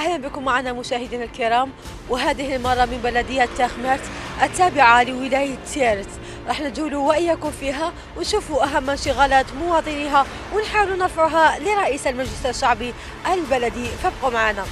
أهلا بكم معنا مشاهدينا الكرام، وهذه المرة من بلدية تاخمرت التابعة لولاية تيرت. راح نجول وإياكم فيها ونشوفوا أهم انشغالات مواطنيها ونحاول نرفعها لرئيس المجلس الشعبي البلدي، فابقوا معنا.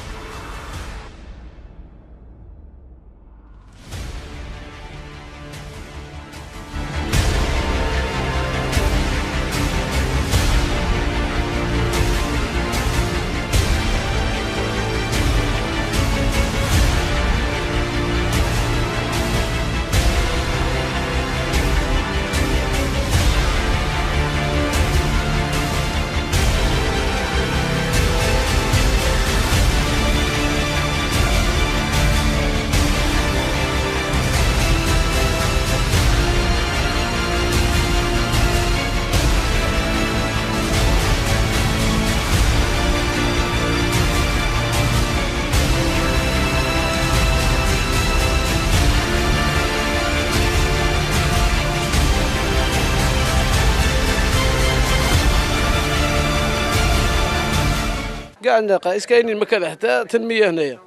كاع النقائص كاينين مكان حتى تنميه هنايا.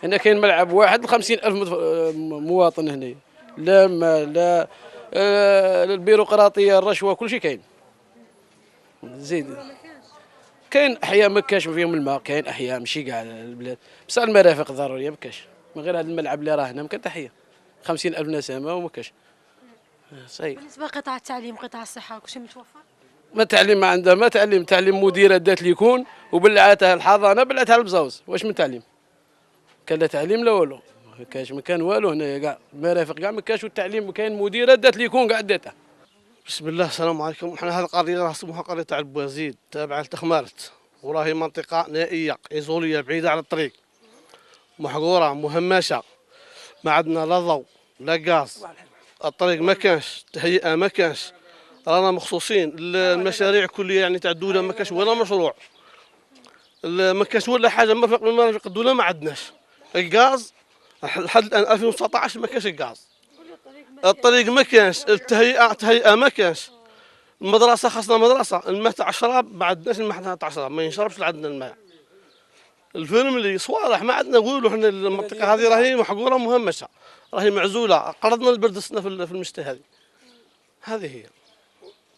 هنا كاين ملعب واحد ل50,000 مواطن هنايا. لا ما لا البيروقراطيه الرشوه كل شيء كاين. زيد كاين احياء ما كاش فيهم الماء، كاين احياء ماشي كاع البلاد، بصح المرافق ضروريه ما كاش. من غير هذا الملعب اللي راه هنا ما كان تحيه 50,000 نسمه وما كاش. صحيح. بالنسبة لقطاع التعليم، قطاع الصحة، كلشي متوفر؟ ما تعليم ما عنده، ما تعليم مديره دات لي يكون وبلعتها الحضانه بلعتها البزوز، واش من تعليم؟ كان لا تعليم لا والو، ما كاش، ما كان والو هنايا كاع المرافق كاع ما كاش، والتعليم كاين مديره دات لي يكون كاع داتها. بسم الله، السلام عليكم. احنا هذه القريه راه اسمها قريه تاع البوازيد تابعه لتخمارت، وراهي منطقه نائيه ايزوليه بعيده على الطريق، محقوره مهمشه، ما عندنا لا ضوء لا غاز، الطريق ما كانش، تهيئه ما كانش، رانا مخصوصين المشاريع كلها يعني تاع الدوله ما كانش ولا مشروع، ما كانش ولا حاجه مرفق من مرافق الدوله ما عندناش. الغاز لحد الان 2019 ما كانش الغاز، الطريق ما كانش، التهيئه ما كانش، المدرسه خاصنا مدرسه، الماء تاع الشراب ما عندناش، الماء تاع الشراب ما ينشربش عندنا الماء. الفيلم اللي صوالح ما عندنا والو، حنا المنطقه هذه راهي محقوره مهمشه، راهي معزوله، قرضنا البرد السنه في المشتى هذه هي.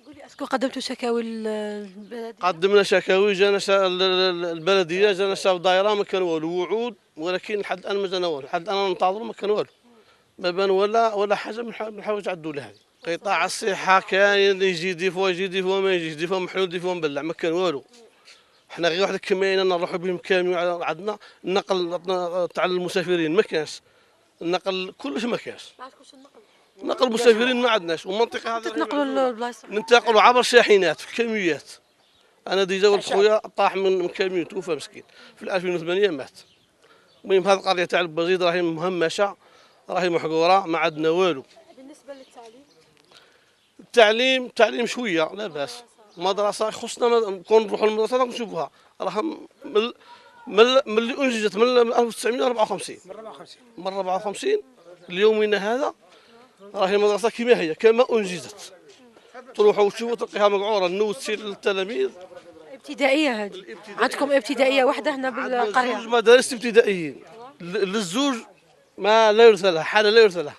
قولي، اسكو قدمتوا شكاوي للبلدية؟ قدمنا شكاوي، جانا البلديه، جانا شاف دايره ما كان والو، وعود، ولكن لحد الان ما جانا والو، لحد الان ننتظروا ما كان والو، ما بان ولا حاجه من حوايج الدوله هذه. قطاع الصحه كاين، يجي دي فوا ما يجيش، دي فوا محلول دي فوا مبلع، ما كان والو. حنا غير واحد الكمينه نروحوا بهم كاميون، عندنا النقل تاع المسافرين ما كانش، النقل كلش ما كانش، ما عندكمش النقل؟ نقل المسافرين ما عندناش، والمنطقه هذه تتنقلوا للبلايص؟ ننتقلوا عبر شاحنات في كميات. انا ديجا ولد خويا طاح من كاميون توفى مسكين في 2008 مات. المهم هذه القضيه تاع البزيد راهي مهمشه، راهي محقوره، ما عندنا والو. بالنسبة للتعليم؟ التعليم شويه لا باس، مدرسه خصنا كون نروحوا للمدرسه نشوفوها، راها من اللي انجزت من 1954 من 54 ليومنا هذا، راهي المدرسه كما هي كما انجزت. تروحوا وتشوفوا تلقيها مقعوره، النوت تسير للتلاميذ. ابتدائية هذه؟ عندكم ابتدائية واحدة هنا بالقرية؟ زوج مدارس ابتدائيين، للزوج ما لا يرثى له، حاله لا يرثى له.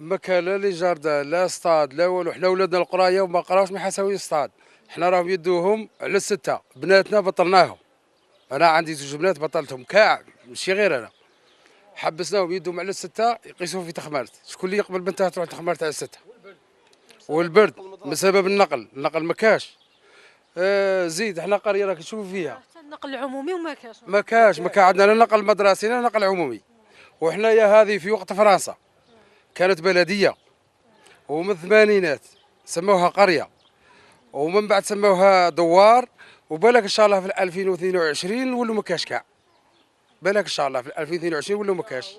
ما كان لا لي جاردان لا اسطاد لا والو. حنا ولادنا القرايه وما قراوش ما حساوي اسطاد. حنا راهم يدوهم على السته، بناتنا بطلناهم. انا عندي زوج بنات بطلتهم كاع، ماشي غير انا. حبسناهم يدوهم على السته يقيسوهم في تخمارت. شكون اللي يقبل بنته تروح تخمارت على السته؟ والبرد بسبب النقل ما كاش. زيد حنا قريه راك تشوفوا فيها حتى النقل العمومي وما كاش؟ ما كان عندنا لا نقل مدرسي لا نقل عمومي. وحنايا هذه في وقت فرنسا كانت بلديه، ومن الثمانينات سموها قريه، ومن بعد سموها دوار، وبالك ان شاء الله في 2022 نولوا ما كاش كاع. بالك ان شاء الله في 2022 نولوا ما كاش.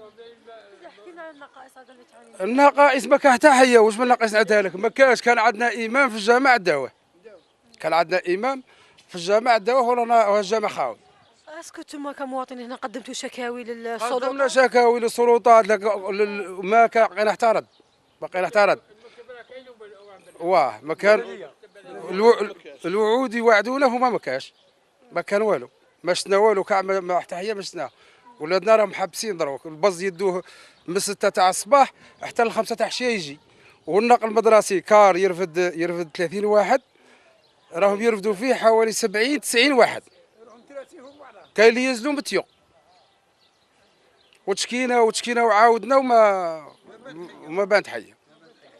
احكي لنا عن النقائص هذا اللي تعاني. النقائص ما كان حتى حيه، واش من ناقص نعدها لك؟ ما كاش. كان عندنا امام في الجامع داوه، كان عندنا امام في الجامع داوه ورانا الجامع خاوي. اسكو انتم كمواطنين هنا قدمتوا شكاوي للسلطات؟ قدمنا شكاوي للسلطات، ما كان بقينا احترد ما كان الوعود يوعدونا هما ما كاش، ما كان والو. ما شفنا والو كاع ما حتى هي ما شفنا. ولادنا راهم محبسين دروك، البز يدوه من 6 تاع الصباح حتى ل 5 تاع العشيه يجي، والنقل المدرسي كار يرفد 30 واحد، راهم يرفدوا فيه حوالي 70 90 واحد. كاين اللي ينزلوا متيو وتشكينا وعاودنا وما بانت حيه،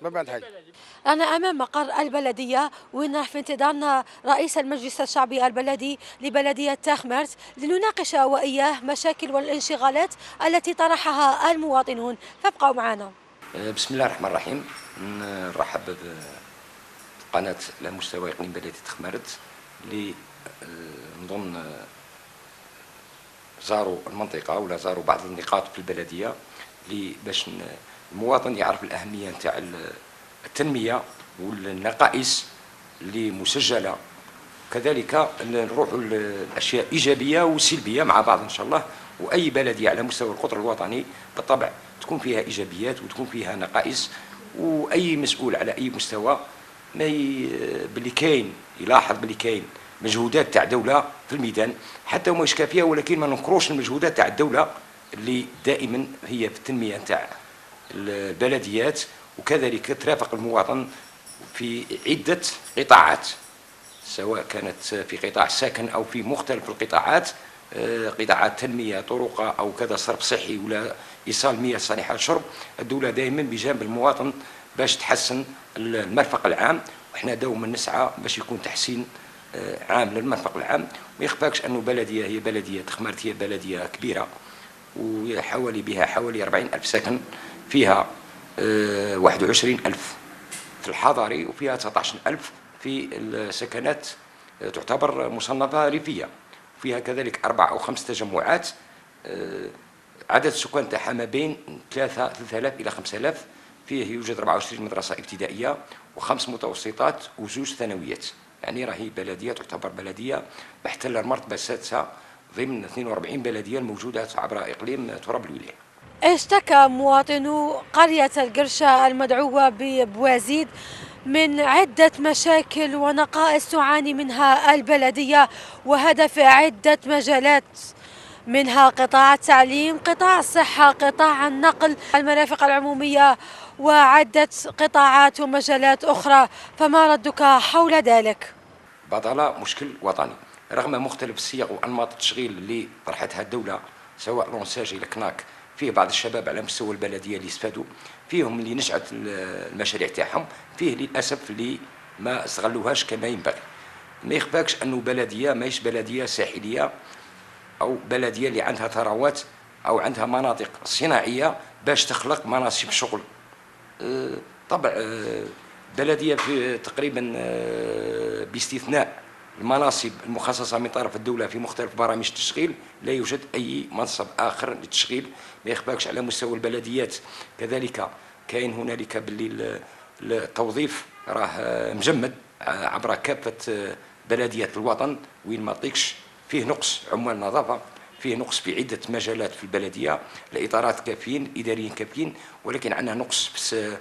ما بانت حيه. أنا أمام مقر البلدية وين في انتظارنا رئيس المجلس الشعبي البلدي لبلدية تخمرت لنناقش وإياه مشاكل والانشغالات التي طرحها المواطنون، فابقوا معنا. بسم الله الرحمن الرحيم. نرحب بقناة على مستوى إقليم بلدية تخمرت اللي نظن زاروا المنطقة ولا زاروا بعض النقاط في البلدية اللي باش المواطن يعرف الأهمية نتاع التنمية والنقائص اللي مسجلة، كذلك نروحوا الأشياء إيجابية وسلبية مع بعض إن شاء الله. وأي بلدية على مستوى القطر الوطني بالطبع تكون فيها إيجابيات وتكون فيها نقائص، وأي مسؤول على أي مستوى ما باللي كاين يلاحظ باللي كاين مجهودات تاع دولة في الميدان حتى وما يشكى فيها، ولكن ما ننكروش المجهودات تاع الدولة اللي دائما هي في التنمية تاع البلديات، وكذلك ترافق المواطن في عدة قطاعات سواء كانت في قطاع السكن أو في مختلف القطاعات، قطاعات تنمية طرق أو كذا صرف صحي ولا إيصال مياه صالحة للشرب. الدولة دائما بجانب المواطن باش تحسن المرفق العام، وإحنا دوما نسعى باش يكون تحسين عام للمرفق العام. ما يخفاكش أنه بلدية هي بلدية تخمرت هي بلدية كبيرة وحوالي بها حوالي 40,000 سكن، فيها 21,000 في الحضري وفيها 19,000 في السكنات تعتبر مصنفة ريفية، فيها كذلك 4 أو 5 تجمعات. عدد السكان تاعها ما بين 3000 إلى 5000. فيه يوجد 24 مدرسة ابتدائية و5 متوسطات و2 ثانويات، يعني راهي بلدية تعتبر بلدية محتلة المرتبة السادسة ضمن 42 بلدية الموجودة عبر إقليم تراب الولاية. اشتكى مواطنو قرية القرشة المدعوة ببوازيد من عدة مشاكل ونقائص تعاني منها البلدية، وهذا في عدة مجالات، منها قطاع التعليم، قطاع الصحة، قطاع النقل، المرافق العمومية وعدة قطاعات ومجالات أخرى. فما ردك حول ذلك؟ بطالة مشكل وطني رغم مختلف الصيغ وأنماط التشغيل اللي طرحتها الدولة، سواء لونساج إلى كناك. فيه بعض الشباب على مستوى البلدية اللي استفادوا، فيهم اللي نشأت المشاريع تاعهم، فيه للأسف اللي ما استغلوهاش كما ينبغي. ما يخفاكش أنه بلدية ماهيش بلدية ساحلية أو بلدية اللي عندها ثروات أو عندها مناطق صناعية باش تخلق مناصب شغل. طبعا بلدية في تقريبا باستثناء المناصب المخصصة من طرف الدولة في مختلف برامج التشغيل لا يوجد أي منصب آخر للتشغيل. ما يخفاكش على مستوى البلديات كذلك كاين هنالك باللي التوظيف راه مجمد عبر كافة بلديات الوطن، وين ما طيقش فيه نقص عمال نظافة، فيه نقص في عدة مجالات في البلدية، الإطارات كافيين، الإداريين كافيين، ولكن عندنا نقص في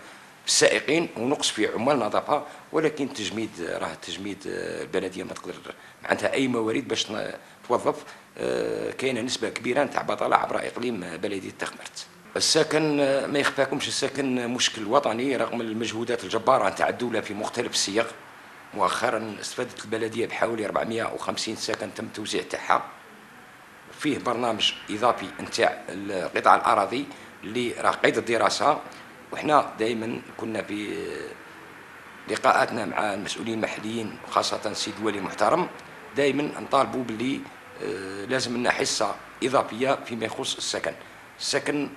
السائقين ونقص في عمال نظافة. ولكن التجميد راه التجميد البلدية ما تقدر ما عندها أي موارد باش توظف. كاينه نسبة كبيرة نتاع بطالة عبر إقليم بلدية تخمرت. السكن ما يخفاكمش السكن مشكل وطني رغم المجهودات الجبارة نتاع الدولة في مختلف الصيغ. مؤخرا استفادت البلدية بحوالي 450 سكن تم التوزيع تاعها. فيه برنامج إضافي نتاع قطاع الأراضي اللي راه قيد الدراسة، وإحنا دائما كنا في لقاءاتنا مع المسؤولين المحليين وخاصة السيد الولي المحترم دائما نطالبوا باللي لازم لنا حصة إضافية فيما يخص السكن. السكن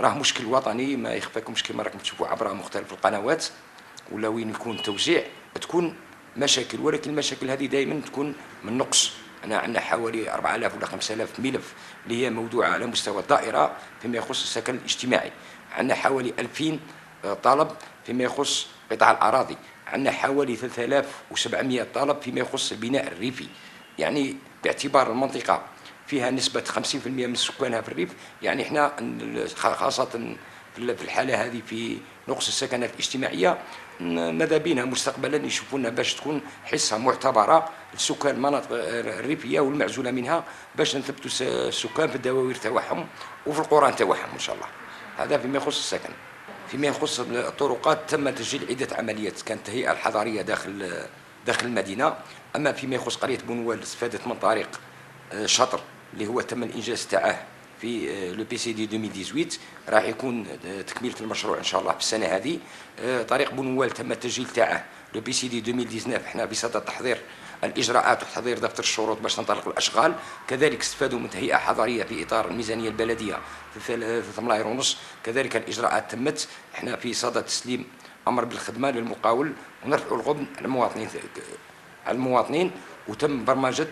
راه مشكل وطني ما يخفاكمش كما راكم تشوفوا عبر مختلف القنوات، ولا وين يكون توزيع تكون مشاكل، ولكن المشاكل هذه دائما تكون من نقص. أنا عندنا حوالي 4000 ولا 5000 ملف اللي هي موضوعة على مستوى الدائرة فيما يخص السكن الاجتماعي. عندنا حوالي 2000 طلب فيما يخص قطاع الأراضي. عندنا حوالي 3700 طلب فيما يخص البناء الريفي. يعني باعتبار المنطقة فيها نسبة 50% من سكانها في الريف، يعني احنا خاصة في الحالة هذه في نقص السكنات الاجتماعيه ماذا بينا مستقبلا يشوفونا باش تكون حصه معتبره لسكان المناطق الريفيه والمعزوله منها، باش نثبتوا السكان في الدواوير تاعهم وفي القرى تاعهم ان شاء الله. هذا فيما يخص السكن. فيما يخص الطرقات تم تسجيل عده عمليات كانت الهيئه الحضريه داخل المدينه. اما فيما يخص قريه بونوال استفادت من طريق شطر اللي هو تم الانجاز تاعه في لو بي سي دي 2018، راح يكون تكمله المشروع ان شاء الله في السنه هذه. طريق بونوال تم التسجيل تاعه لو بي سي دي 2019، احنا بصدد تحضير الاجراءات وتحضير دفتر الشروط باش تنطلق الاشغال. كذلك استفادوا من تهيئه حضريه في اطار الميزانيه البلديه 3 ملاير ونص. كذلك الاجراءات تمت، احنا في صدد تسليم امر بالخدمه للمقاول ونرفع الغبن على المواطنين وتم برمجه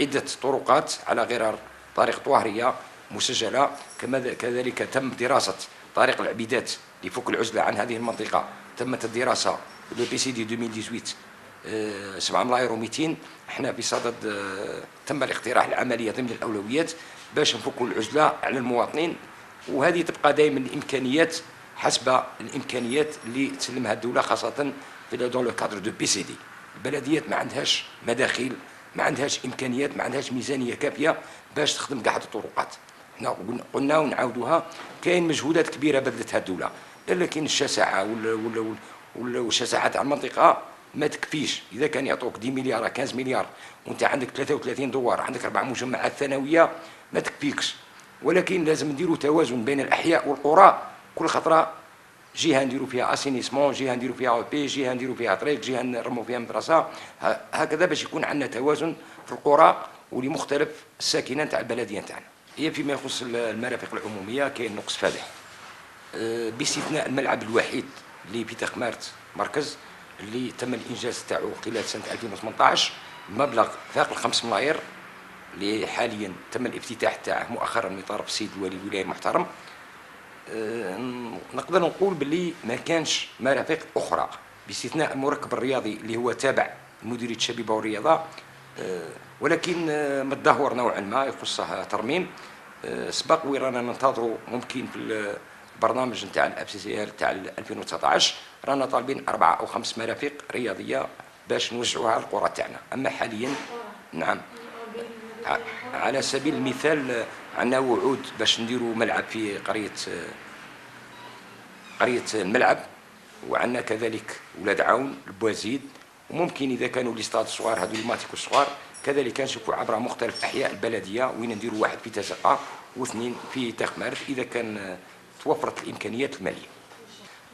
عده طرقات على غرار طريق طواهريه مسجله. كذلك تم دراسه طريق العبيدات لفك العزله عن هذه المنطقه، تمت الدراسه لو بي سي دي 2018 7 ملاير و200. احنا بصدد تم الاقتراح العمليه ضمن الاولويات باش نفكوا العزله على المواطنين، وهذه تبقى دائما الامكانيات حسب الامكانيات اللي تسلمها الدوله، خاصه في دون لو كادر دو بي سي دي. البلديات ما عندهاش مداخيل، ما عندهاش امكانيات، ما عندهاش ميزانيه كافيه باش تخدم كاع الطرقات. احنا قلنا ونعاودوها، كاين مجهودات كبيره بذلتها الدوله، لكن الشساعه والشساعه تاع المنطقه ما تكفيش. اذا كان يعطوك 10 مليار 15 مليار وانت عندك 33 دوار، عندك 4 مجمعات ثانويه، ما تكفيكش. ولكن لازم نديروا توازن بين الاحياء والقرى، كل خطره جهه نديروا فيها اسينيسمون، جهه نديروا فيها او بي، جهه نديروا فيها طريق، جهه نرموا فيها مدرسه، هكذا باش يكون عندنا توازن في القرى ولمختلف الساكنه تاع البلديه تاعنا. هي فيما يخص المرافق العموميه كاين نقص فادح، باستثناء الملعب الوحيد اللي في تخمارت مركز اللي تم الانجاز تاعو خلال سنه 2018 بمبلغ فاق 5 ملاير، اللي حاليا تم الافتتاح تاعه مؤخرا من طرف السيد الولي الولايه المحترم. نقدر نقول باللي ما كانش مرافق اخرى باستثناء المركب الرياضي اللي هو تابع لمديريه الشبيبه والرياضه، ولكن متدهور نوعا ما يخصها ترميم. سبق ورانا ننتظروا ممكن في البرنامج نتاع الاب سي سي ال تاع 2019 رانا طالبين 4 أو 5 مرافق رياضيه باش نوزعوها على القرى تاعنا. اما حاليا نعم، على سبيل المثال عندنا وعود باش نديروا ملعب في قريه الملعب، وعندنا كذلك ولاد عون البوازيد، وممكن اذا كانوا ليستاد صغار هذو الماتيكو الصغار كذلك نشوفوا عبر مختلف احياء البلديه وين نديروا واحد في تزقه واثنين في تخمارت اذا كان توفرت الامكانيات الماليه.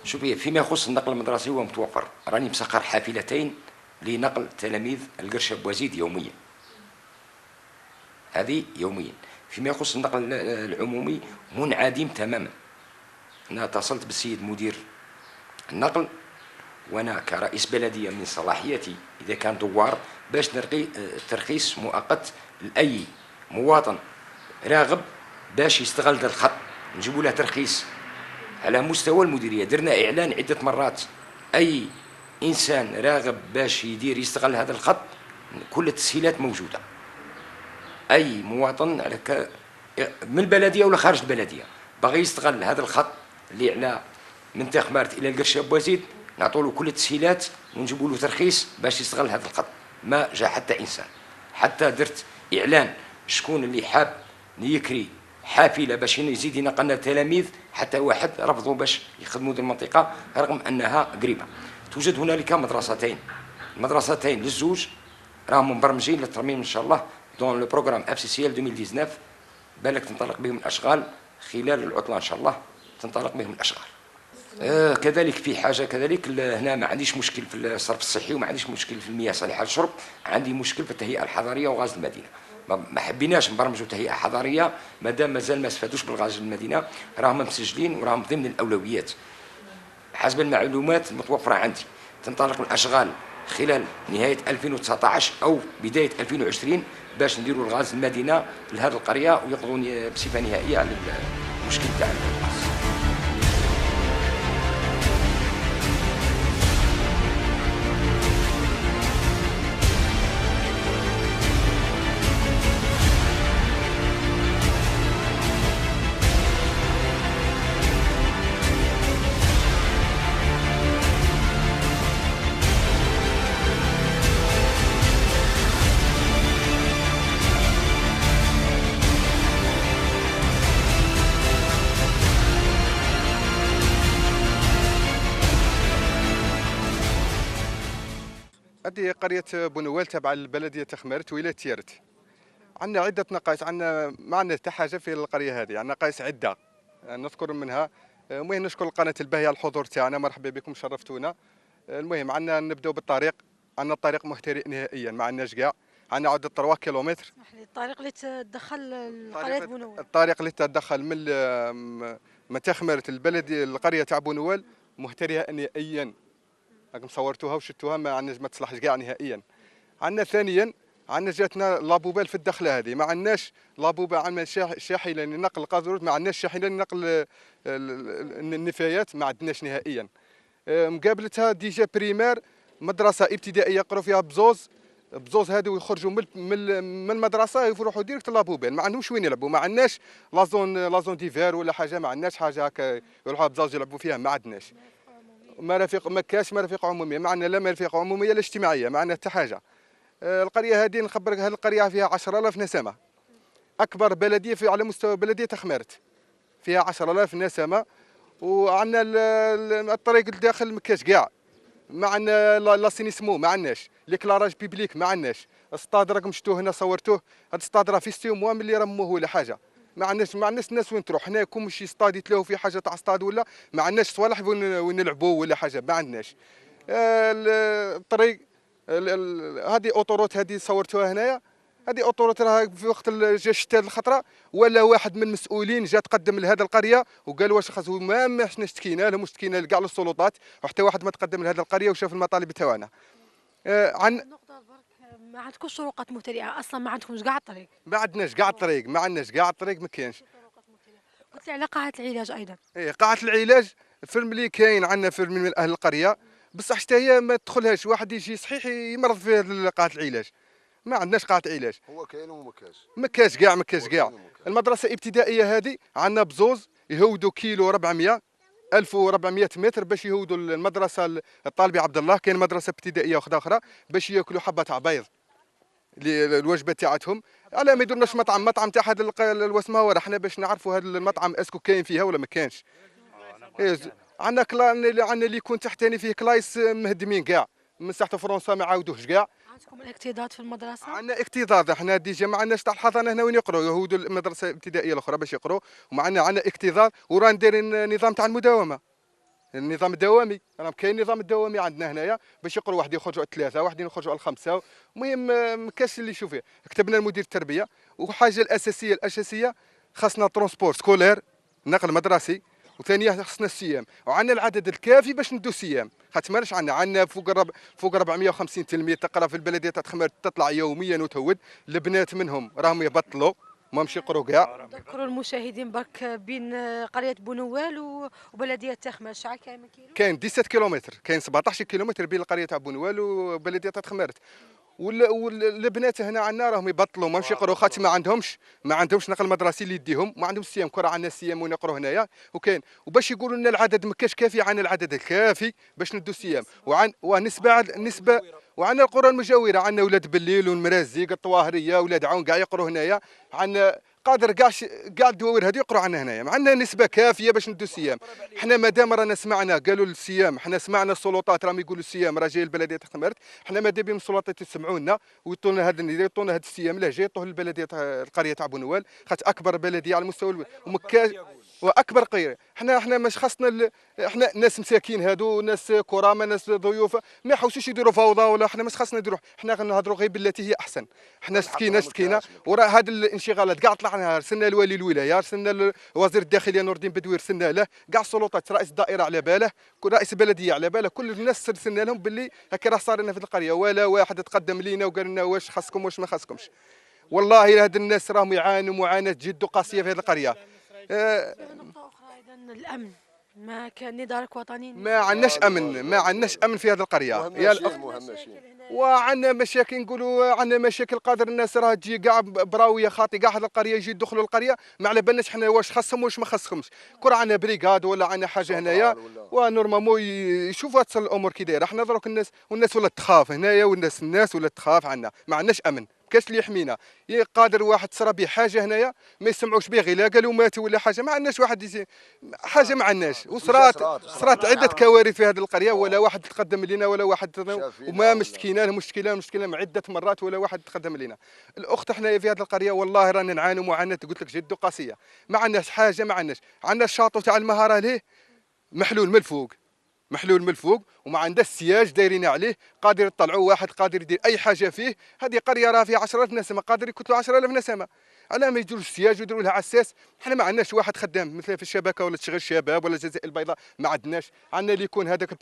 شوفي فيما يخص النقل المدرسي هو متوفر، راني مسخر حافلتين لنقل التلاميذ القرشه بوازيد يوميا، هذه يوميا. فيما يخص النقل العمومي منعدم تماما. انا اتصلت بالسيد مدير النقل وانا كرئيس بلديه من صلاحيتي اذا كان دوار باش نرقي ترخيص مؤقت لاي مواطن راغب باش يستغل هذا الخط، نجيبوا له ترخيص على مستوى المديريه. درنا اعلان عده مرات، اي انسان راغب باش يستغل هذا الخط كل التسهيلات موجوده. اي مواطن من البلديه ولا خارج البلديه باغي يستغل هذا الخط اللي على من تخمارت الى القرشه بوزيد نعطوا له كل التسهيلات ونجيبوا له ترخيص باش يستغل هذا الخط. ما جاء حتى انسان، حتى درت اعلان شكون اللي حاب يكري حافله باش يزيد ينقلنا التلاميذ، حتى واحد رفضوا باش يخدموا ذي المنطقه رغم انها قريبه. توجد هنالك مدرستين للزوج راهم مبرمجين للترميم ان شاء الله دون لو بروغرام اف سي سي ال 2019، بالك تنطلق بهم الاشغال خلال العطله ان شاء الله، تنطلق بهم الاشغال. كذلك في حاجه كذلك هنا ما عنديش مشكل في الصرف الصحي وما عنديش مشكل في المياه صالحه للشرب، عندي مشكل في التهيئه الحضريه وغاز المدينه. ما حبيناش نبرمجوا تهيئه حضريه مادام مازال ما استفادوش بالغاز المدينه، راهم مسجلين وراهم ضمن الاولويات. حسب المعلومات المتوفره عندي تنطلق الاشغال خلال نهايه 2019 او بدايه 2020 باش نديروا الغاز المدينه لهذه القريه ويقضوا بصفه نهائيه على المشكل تاع الغاز. هذه قرية بونوال تابعة للبلدية تخمارت ولاية تيارت. عندنا عدة نقائص، ما عندنا حتى حاجة في القرية هذه، عندنا نقائص عدة نذكر منها. المهم نشكر القناة الباهية على الحضور تاعنا، مرحبا بكم شرفتونا. المهم عندنا نبداو بالطريق، عندنا الطريق مهترئ نهائيا، ما عندناش كاع، عندنا عدة 3 كيلومتر. اسمح لي، الطريق اللي تدخل لقرية بونوال، الطريق اللي تدخل من تخمارت البلدية القرية تاع بونوال مهترئة نهائيا، راكم صورتوها وشفتوها، ما تصلحش كاع نهائيا. عندنا ثانيا عندنا جاتنا لابوبال في الدخله هذه، ما عندناش لابوبال، عندنا شاحنه لنقل القاذورات، ما عندناش شاحنه لنقل النفايات، ما عندناش نهائيا. مقابلتها ديجا بريمير مدرسه ابتدائيه يقروا فيها بزوز هذو يخرجوا من المدرسه يروحوا ديريكت لابوبال، ما عندهمش وين يلعبوا، ما عندناش لازون ديفير ولا حاجه، ما عندناش حاجه هكا يروحوا بزوز يلعبوا فيها، ما عندناش. مرافق ما كاش مرافق عموميه، ما عندنا لا مرافق عموميه لا اجتماعيه، ما عندنا حتى حاجه. القريه هذه نخبرك، هذه القريه فيها 10,000 نسمه، اكبر بلديه على مستوى بلديه تخمارت، فيها 10,000 نسمه. وعندنا الطريق الداخل ما كاش كاع، ما عندنا لاسينيسمو، ما عندناش ليكلاراج بيبليك، ما عندناش السطاد راكم شفتوه هنا صورتوه، هذا السطاد راه في ستيوم ملي رموه ولا حاجه، ما عندناش الناس وين تروح. هنا كون شي سطاد يتلاو في حاجه تاع سطاد ولا، ما عندناش صوالح وين نلعبوا ولا حاجه، ما عندناش. الطريق هذه اوطوروت هذه صورتوها هنايا، هذه اوطوروت راها في وقت جا الشتاء الخطره، ولا واحد من المسؤولين جا تقدم لهذه القريه وقال واش خاصو، ما حناش تكينا لهم، تكينا كاع السلطات، وحتى واحد ما تقدم لهذه القريه وشاف المطالب تاعنا. عن نقطة برك، ما عندكمش طرقات مهترئة أصلا، ما عندكمش كاع الطريق. ما عندناش كاع الطريق، ما عندناش كاع الطريق، ما كاينش. قلت لي على قاعة العلاج أيضا. ايه قاعه العلاج فيلم اللي كاين عندنا فيلم من اهل القريه، بصح حتى هي ما تدخلهاش واحد يجي صحيح يمرض في قاعه العلاج، ما عندناش قاعه علاج. هو كاين وما كاش، ما كاش كاع، ما كاش كاع. المدرسه الابتدائيه هذه عندنا بزوز يهودوا كيلو 400 1400 متر باش يهودوا المدرسه الطالبي عبد الله، كاين مدرسه ابتدائيه واحده اخرى باش ياكلوا حبه تاع بيض الوجبه تاعتهم. على ما يديروناش مطعم تاع هذا الوسمه، حنا باش نعرفوا هذا المطعم اسكو كاين فيها ولا ما كانش. عندنا اللي يكون تحتاني فيه كلايس مهدمين كاع من ساحه فرنسا، ما عاودوهش كاع. عندكم الاكتظاظ في المدرسة؟ عندنا اكتظاظ، احنا ديجا ما عندناش تاع الحضانه هنا وين يقروا يهودوا المدرسه الابتدائيه الاخرى باش يقروا، عندنا اكتظاظ، ورانا دايرين نظام تاع المداومه، النظام الدوامي، راه كاين النظام الدوامي عندنا هنايا باش يقروا واحد يخرجوا على 3 واحد يخرجوا على 5. المهم ما كاش اللي يشوف فيه. كتبنا لمدير التربيه، وحاجه الاساسيه خاصنا ترونسبور سكولير، نقل مدرسي، وثانيه خاصنا السيام، وعندنا العدد الكافي باش ندو سيام، خاطر ماناش عندنا فوق 450 تلميذ تقرا في البلديه تاع تخمارت، تطلع يوميا وتهود، البنات منهم راهم يبطلوا ما مشي يقروا كاع. نذكروا المشاهدين برك بين قرية بونوال وبلدية تخمارت شحال كاين من كيلو؟ كاين 17 كيلومتر، كاين 17 كيلومتر بين القريه تاع بونوال وبلديه تاع تخمارت. والبنات هنا عندنا راهم يبطلوا ما مشي يقروا، خاطر ما عندهمش نقل مدرسي اللي يديهم، ما عندهمش سيام، كره عندنا سيام وين يقروا هنايا، وكاين وباش يقولوا لنا العدد ما كاش كافي، عندنا العدد الكافي باش ندو سيام، ونسبه وعندنا القرى المجاوره، عندنا ولاد بليل والمرازيق الطواهريه ولاد عون كاع يقروا هنايا، عندنا قادر كاع الدواوير هذه يقروا عندنا هنايا، عندنا نسبه كافيه باش ندو السيام. حنا مادام رانا سمعنا قالوا السيام، حنا سمعنا السلطات راهم يقولوا السيام راه جاي البلديه تاع تخمارت، حنا ماذا بهم السلطات يسمعوا لنا ويعطونا هذا النداء، يعطونا هذا السيام، لا جاي يعطوه للبلديه القريه تاع بونوال، خاطر اكبر بلديه على مستوى ومكاش واكبر قريه. حنا مش خاصنا احنا ناس مساكين هادو، ناس كرامه، ناس ضيوف، ما يحوسوش يديروا فوضى، ولا حنا مش خاصنا نديروا، حنا غنهضروا غير بالتي هي احسن. حنا سكينه وراه هاد الانشغالات كاع طلعنا، رسلنا لوالي الولايه، رسلنا وزير الداخليه نور الدين بدوي، رسلنا له كاع السلطات، رئيس الدائره على باله، رئيس البلديه على باله، كل الناس رسلنا لهم باللي هكا راه صار لنا في القريه، ولا واحد تقدم لينا وقال لنا واش خاصكم واش ما خاصكمش. والله هاد الناس راهم يعانوا معاناه جد قاسيه في هذه القريه. نقطة أخرى أيضا الأمن، ما كان ندارك وطني، ما عندناش امن في هذه القريه وعندنا مشاكل، نقولوا عندنا مشاكل، قادر الناس راه تجي كاع براويه خاطي كاع هذه القريه يجي يدخلوا القريه، ما على بالناش حنا واش خاصهم واش ما خاصهمش، كون عندنا بريغاد ولا عندنا حاجه هنايا ونورمالمون يشوفوا الامور كي دايره. حنا دروك الناس والناس ولات تخاف هنايا، الناس ولات تخاف، عندنا ما عندناش امن، كاش اللي يحمينا. قادر واحد تصرى به حاجه هنايا ما يسمعوش به، غير لا قالوا ماتوا ولا حاجه، ما عندناش واحد حاجه ما عندناش. وصرات عده كوارث في هذه القريه، ولا واحد تقدم لنا ولا واحد، وما مشتكينا مشكله عده مرات ولا واحد تقدم لنا. الاخت احنا في هذه القريه والله رانا نعانوا معاناه قلت لك جد قاسيه، ما عندناش حاجه، ما عندناش. عندنا الشاطو تاع المهاره ليه محلول من الفوق وما عندها السياج دايرين عليه، قادر يطلعوا واحد قادر يدير اي حاجه فيه. هذه قريه راه فيها 10,000 نسمه، قادر يكتلوا 10,000 نسمه. علاه ما يديروش السياج ويديروا لها عساس؟ حنا ما عندناش واحد خدام مثل في الشبكه ولا تشغيل الشباب ولا الجزائر البيضاء، ما عندناش. عندنا اللي يكون هذاك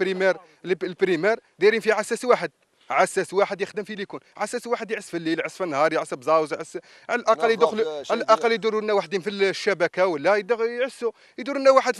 البريمير دايرين فيه عساس واحد يخدم فيه، ليكون عساس واحد يعس في الليل، يعس في النهار، يعس بزاوز، يعس على الاقل يدوروا لنا واحدين في الشبكه ولا يعسوا، يدوروا لنا واحد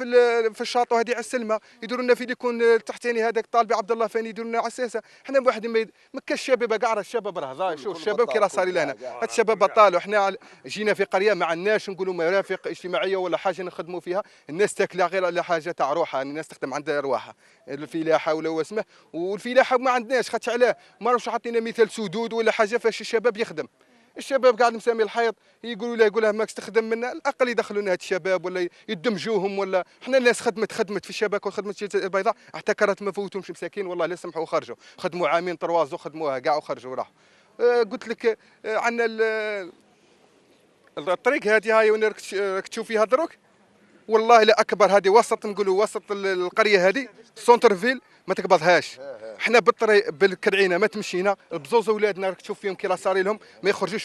في الشاطئ هذه يعس الماء، يدوروا لنا في اللي يكون تحتاني هذاك طالبي عبد الله فاني يدوروا لنا عساسه. حنا واحد ما كاش الشباب كاع، راه الشباب راه شوف الشباب كي راه صار لهنا، هاد الشباب طالوا. حنا جينا في قريه ما عندناش نقولوا مرافق اجتماعيه ولا حاجه نخدموا فيها، الناس تاكلها غير على حاجه تاع روحها، الناس تخدم عندها رواحها، الفلاحه ولا واسمه، والفلاحه ما عندناش. خاطش علاه ما راهوش عاطينا مثال سدود ولا حاجه فاش الشباب يخدم. الشباب قاعد مسامي الحيط يقولوا له ماكش تخدم منا، الاقل يدخلونا هاد الشباب ولا يدمجوهم. ولا حنا الناس خدمت في الشبكه وخدمت في الجزائر البيضاء، احتكرت ما فوتهمش مساكين والله لا سمحوا وخرجوا، خدموا عامين طروازو خدموها كاع وخرجوا راحوا. قلت لك عندنا الطريق هذه هاي وين راك تشوف فيها دروك، والله لا اكبر هذه وسط، نقولوا وسط القريه هذه سونتر فيل ما تقبضهاش. حنا بالطريق بالكرعينه ما تمشينا، بزوز اولادنا راك تشوف فيهم كي صاري لهم ما يخرجوش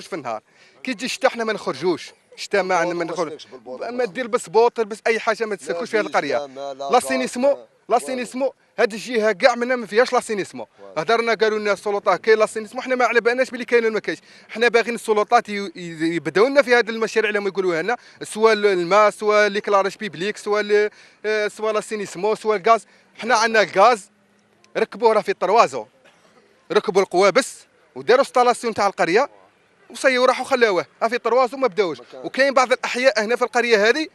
في النهار، كي تجي الشتاء حنا ما نخرجوش، الشتاء ما نخرج، ما دير بسبوط تلبس اي حاجه ما تسكوش في هذه القريه. لاسينيسمو هذه الجهه كاع منا ما فيهاش لاسينيسمو. هضرنا قالوا لنا السلطات كاين لاسينيسمو، حنا ما على بالناش بلي كاين ولا ما كاينش. حنا باغيين السلطات يبداو لنا في هذه المشاريع اللي يقولوها لنا، سواء الماء سواء ليكلاراج بيبليك سواء لاسينيسمو سواء الغاز. حنا عندنا الغاز ركبوه راه في طروازو، ركبوا القوابس وداروا ستالاسيون تاع القريه وصيوا راحوا خلاوه في طروازو ما بداوش. وكاين بعض الاحياء هنا في القريه هذه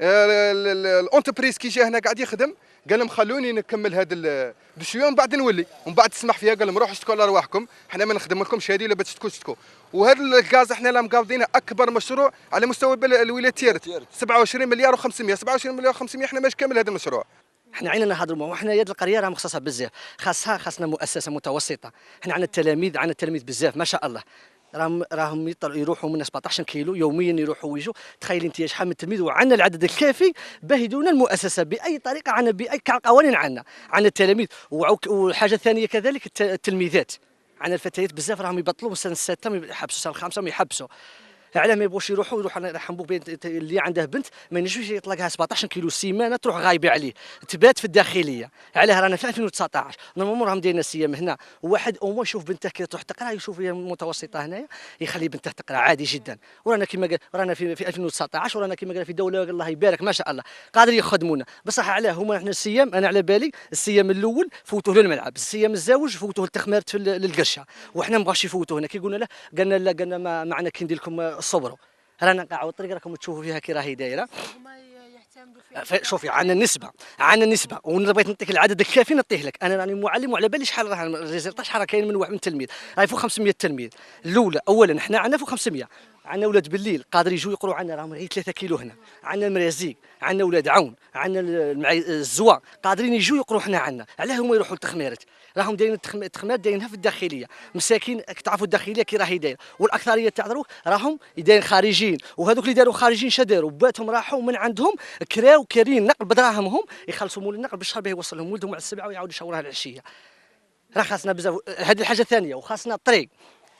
الانتربريز كي جا هنا قاعد يخدم قال لهم خلوني نكمل هذا شويه ومن بعد نولي، ومن بعد تسمح فيها قال لهم روحوا اشتكوا على رواحكم، حنا ما نخدم لكمش هذه ولا باش تشتكوا. وهذا الغاز احنا لا مقابضين اكبر مشروع على مستوى الولايه تيرت 27 مليار و500 27 مليار و500 احنا ماش كامل هذا المشروع. احنا عينا نهضروا وحنا يد القريه راه مخصصه بزاف، خاصنا مؤسسه متوسطه. احنا عندنا التلاميذ بزاف ما شاء الله، راهم يروحوا من 17 كيلو يوميا يروحوا ويجوا. تخيل انت شحال من تلميذ، وعندنا العدد الكافي باه يديرونا المؤسسه باي طريقه. عندنا باي قوانين، عندنا التلاميذ. والحاجه الثانيه كذلك التلميذات، عندنا الفتيات بزاف راهم يبطلوا السنه السادسه يحبسوا، السنه الخامسه يحبسوا. علاه ما يبغوش يروحوا حنبوك بين اللي عنده بنت ما ينجمش يطلقها 17 كيلو سيمانه تروح غايبه عليه، تبات في الداخليه. علاه رانا في 2019 نورمالمون راهم دايرين السيام هنا، وواحد او يشوف بنته كي تروح تقرا يشوف هي متوسطه هنايا يخلي بنته تقرا عادي جدا. ورانا كما قال رانا في 2019 ورانا كما قال في دوله الله يبارك ما شاء الله قادر يخدمونا. بصح علاه هما احنا السيام انا على بالي السيام الاول فوتوه للملعب، السيام الزاوج فوتوه لتخمارت للقرشه، وحنا ما بغاش يفوتوه هنا. كي قلنا له قالنا ما معنا كي ندير لكم صبروا، رانا قاعوا الطريق راكم تشوفوا فيها كي راهي دايره. شوفي عندنا نسبه ونبغي نعطيك العدد الكافي نعطيه لك. انا راني معلم وعلى بالي شحال راه الريزلت شحال كاين من واحد من تلميذ، راهي فوق 500 تلميذ. الاولى اولا حنا عندنا فوق 500، عندنا اولاد بالليل قادر يجوا يقروا عندنا راهم غير 3 كيلو هنا، عندنا المرازيق، عندنا اولاد عون، عندنا الزوا قادرين يجوا يقروا حنا عندنا. علاه هما يروحوا للتخمارات؟ راهم دايرين التخمارات دايرينها في الداخليه، مساكين تعرفوا الداخليه كي راهي دايره، والاكثريه تاع دروك راهم دايرين خارجين. وهذوك اللي داروا خارجين شداروا باتهم راحوا من عندهم كراو كارين نقل بدراهمهم يخلصوا مول النقل بالشهر باه يوصلهم ولدهم على السبعه ويعاودوا يشاوروها العشيه. راه خاصنا بزاف هذه الحاجه الثانيه. وخاصنا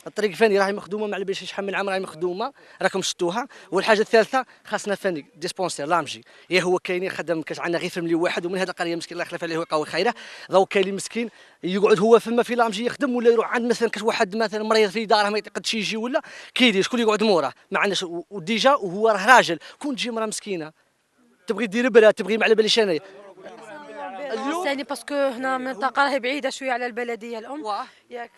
الطريق فاني راهي مخدومه ما على باليش شحال من عام راهي مخدومه راكم شفتوها. والحاجه الثالثه خاصنا فاني ديسبونسير لامجي هو كاين خدم كاش عندنا غير فملي واحد ومن هذه القريه مسكين الله يخلف عليه ويقوي خيره. ضو كاين اللي مسكين يقعد هو فما في لامجي يخدم ولا يروح عند مثلا كاش واحد مثلا مريض في داره ما يقدش يجي ولا كيدير شكون يقعد موراه ما عندناش. وديجا وهو راه راجل كون تجي مرا مسكينه تبغي دير بلا تبغي ما على باليش انايا ثاني باسكو هنا منطقه راهي بعيده شويه على البلديه الام. ياك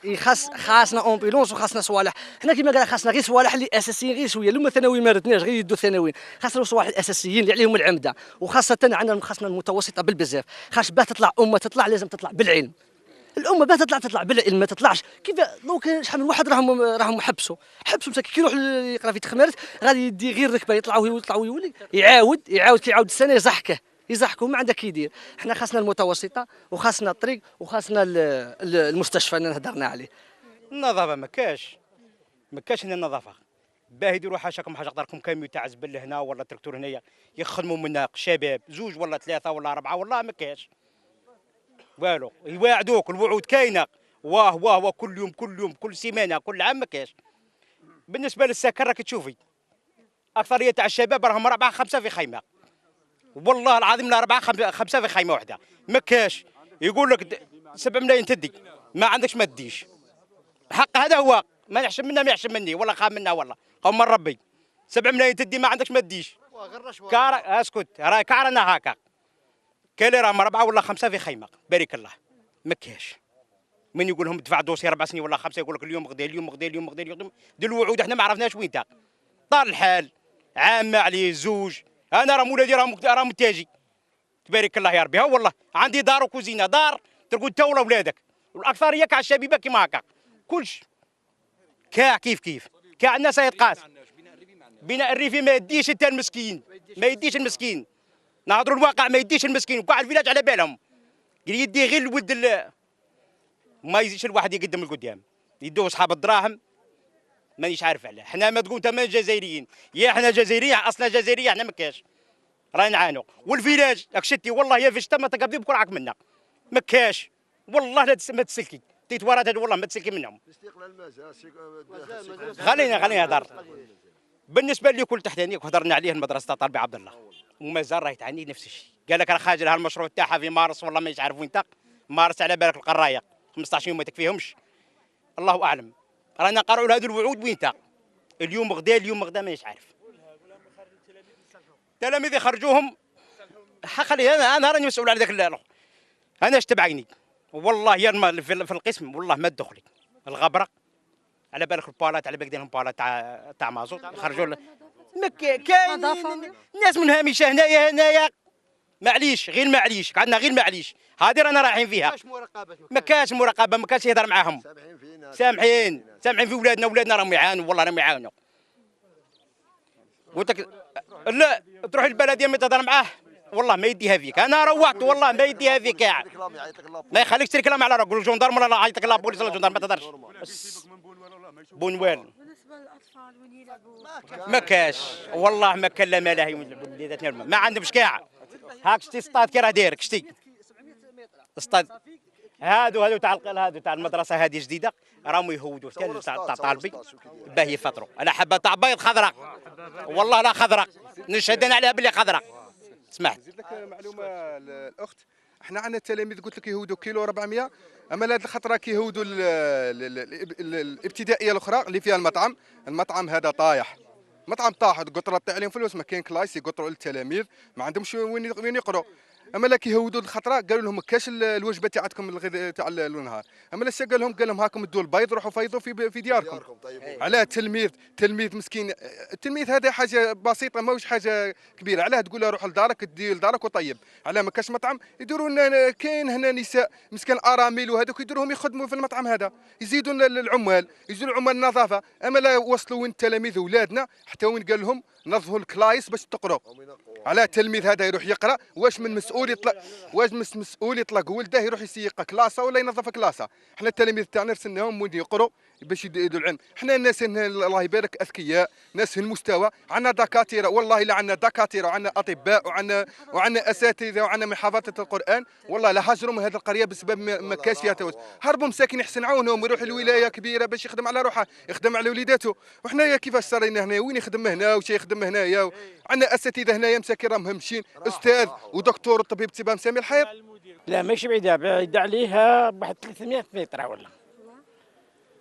خاصنا امبيلونس وخاصنا صوالح. حنا كيما قال خاصنا غير صوالح اللي اساسيين غير شويه لما ثانوي ما ردناش غير يدوا ثانويين. خاصنا صوالح الاساسيين اللي عليهم العمده. وخاصه عندنا خاصنا المتوسطه بالبزاف. خاص باه تطلع امه تطلع لازم تطلع بالعلم. الامه باه تطلع بلا ما تطلعش. كيف دونك شحال من واحد راهم حبسوا مساكين كي يروح يقرا في تخمارات غادي يدي غير ركبه يطلع ويولي يعاود كي يعاود السنه يزحكه ما عندك كي يدير. حنا خاصنا المتوسطه وخاصنا الطريق وخاصنا المستشفى اللي هضرنا عليه. النظافه ما كاش هنا النظافه باه يديروا حاشاكم حاجه قدركم كاميو تاع زبل هنا ولا تركتور هنايا يخدموا منا شباب زوج ولا ثلاثه ولا اربعه والله ما كاش والو. يواعدوك الوعود كاينه واه كل يوم كل سيمانه كل عام ما كاش. بالنسبه للسكن راك تشوفي اكثريه تاع الشباب راهم 4 5 في خيمه والله العظيم لا 4 5 في خيمه واحده ما كاش. يقول لك 7 ملايين تدي ما عندكش ما تديش. الحق هذا هو ما يحشم منا ما يحشم مني ولا خاب منا والله قوم من ربي 7 ملايين تدي ما عندكش ما تديش. اسكت راي كارنا هكا كاين اللي راهم 4 ولا 5 في خيمه بارك الله ما كاش. من يقول لهم دفع دوسي 4 سنين ولا 5 يقول لك اليوم غدا ديال الوعود احنا ما عرفناش وين تا طال الحال عام عليه زوج. انا راه ولادي راه متاجي تبارك الله يا ربي. ها والله عندي دار وكوزينه دار ترقد انت ولا ولادك والاكثريه كاع الشبيبه كيما هكا كلش كاع كيف كاع الناس يتقاس. بناء الريفي ما يديش انت المسكين ما يديش المسكين نهضروا الواقع ما يديش المسكين وكاع الفيلاج على بالهم يدي غير الود ما يزيدش الواحد يقدم القدام يدوه اصحاب الدراهم مانيش عارف علاه. حنا ما تقول انت ما جزائريين يا حنا جزائريين اصلا جزائريه حنا ما كاش رانا نعانوا. والفيلاج راك شتي والله يا فاش تما تقضي بكره منك ما كاش والله لا ما تسلكي تيتوارات هذو والله ما تسلكي منهم. خلينا نهضر بالنسبه لي كل تحتاني وهضرنا عليه المدرسه تاع طالبي عبد الله ومازال راهي تعاني نفس الشيء. قال لك راه خارج لها المشروع تاعها في مارس والله ما يعرف وين مارس على بالك القرايه 15 يوم ما تكفيهمش الله اعلم. رانا نقرعوا لهذو الوعود وين اليوم غدا مانيش عارف. التلاميذ يخرجوهم خلي انا راني مسؤول على ذاك انا اش تبعيني والله يا في القسم والله ما تدخلي الغبره على بالك البالات على بالك ديالهم بالات تاع مازوت خرجوا كاين ناس من هامشه هنايا معليش عندنا غير معليش هذه رانا رايحين فيها. ما كاش مراقبه ما كاش يهضر معاهم سامحين في ولادنا راهم يعانوا والله راهم يعانوا. لا تروح البلديه ما تهضر معاه والله ما يديها فيك. انا روحت والله ما يديها فيك كاع ما يخليكش تركلام على راجل الجندرم ولا عيطك لا بوليس ولا الجندرم ما تهضرش بونوال. بالنسبه للاطفال وين يلعبوا ما كاش والله ما كان لا ملاهي وليداتنا ما عندهمش كاع. هاك شتي سطاد كي راه داير شتي سطاد هادو تاع المدرسه هذه جديده راهم يهودوا تاع طالبي باه يفطروا على حبه تاع بيض خضراء والله لا خضراء نشهد انا عليها بلي خضراء. سمعت نزيد لك معلومه الاخت احنا عندنا التلاميذ قلت لك يهودوا كيلو 400 اما هذه الخطره كيهودوا الابتدائيه الاخرى اللي فيها المطعم هذا طايح مطعم طاح القطره طيح عليهم فلوس ما كاين كلايس يقطروا للتلاميذ ما عندهمش وين يقروا. اما لا كيهودوا الخطره قالوا لهم ما كاش الوجبه تاعتكم الغداء تاع النهار. اما لا قال لهم هاكم دوا البيض روحوا فيضوا في دياركم. علاه تلميذ مسكين التلميذ هذا حاجه بسيطه ماهوش حاجه كبيره. علاه تقول له روح لدارك دي لدارك وطيب. علاه ما كاش مطعم يديروا لنا كاين هنا نساء مسكين ارامل وهذوك يديروهم يخدموا في المطعم هذا يزيدوا العمال النظافه. اما لا وصلوا وين التلاميذ اولادنا حتى وين قال لهم نظفوا الكلايس باش تقروا. على التلميذ هذا يروح يقرا واش من مسؤول يطلق ولده يروح يسيق كلاسه ولا ينظف كلاسه. احنا التلاميذ تاعنا رسلناهم وين يقروا باش يدوا العلم. احنا الناس الله يبارك اذكياء ناس في المستوى عندنا دكاتره والله لا عندنا دكاتره وعندنا اطباء وعندنا اساتذه وعندنا من حفظه القران والله لا هاجروا من هذه القريه بسبب ما كاش فيها توجه. هربوا مساكين يحسن عونهم ويروح لولايه كبيره باش يخدم على روحه يخدم على وليداته. وحنايا كيفاش صارينا هنا وين يخدم هنا وش يخدم هنايا. عندنا اساتذه هنايا مساكين راهم مهمشين استاذ ودكتور وطبيب تبان سامي الحيط. لا ماشي بعيده عليها بواحد 300 متر ولا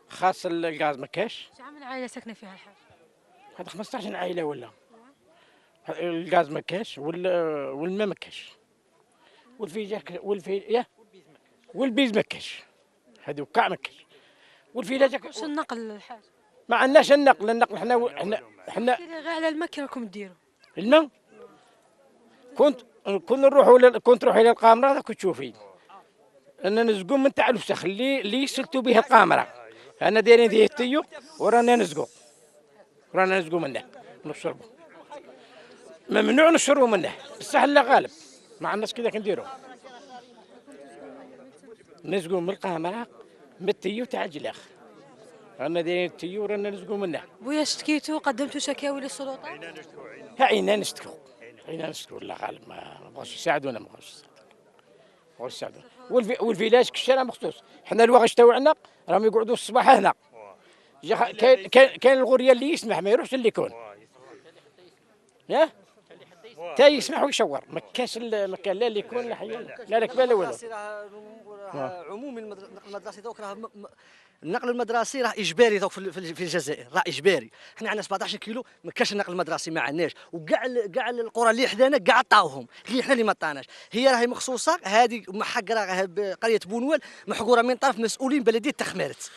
خاص الغاز ما كاش. شحال من عائله ساكنه فيها الحاج؟ هذا 15 عائله ولا الغاز ما كاش والماء ما كاش والبيز ما كاش هذو كاع ما كاش والفيلاج. واش النقل الحاج؟ ما عندناش النقل حنا غير على الماء كي راكم ديروا الماء. كنت نروحوا كنت تروحي للقامره راك تشوفي ان نزقوا من تاع الوسخ اللي يسلتوا به القامره. انا دايرين فيه التيو ورانا نزقوا منه نشربوا. ممنوع نشربوا منه بصح لا غالب مع الناس كذا كنديروا. نزقوا من القامره من التيو تاع الجلاخ. رانا دايرين التيو ورانا نزقوا منه. بويا شتكيتوا قدمتوا شكاوي للسلطه؟ عينا نشتكوا لا غالب ما بغاوش يساعدونا والفيلاج كالشارع مخصوص. حنا الوغش تاوعنا راهم يقعدوا الصباح هنا. كاين الغوريه اللي يسمح ما يروحش اللي يكون. تا يسمح ويشور ما كانش المكان لا اللي يكون لا حي لا كبا لا والو. عمومي النقل المدرسي دوك راه النقل المدرسي راه اجباري دوك في الجزائر، راه اجباري. حنا عندنا 17 كيلو ما كاش النقل المدرسي ما عندناش، وكاع القرى اللي حدانا كاع عطاوهم، حنا اللي ما عطاناش. هي راهي مخصوصه هذه محقره قريه بونوال محقوره من طرف مسؤولين بلديه تخمارت.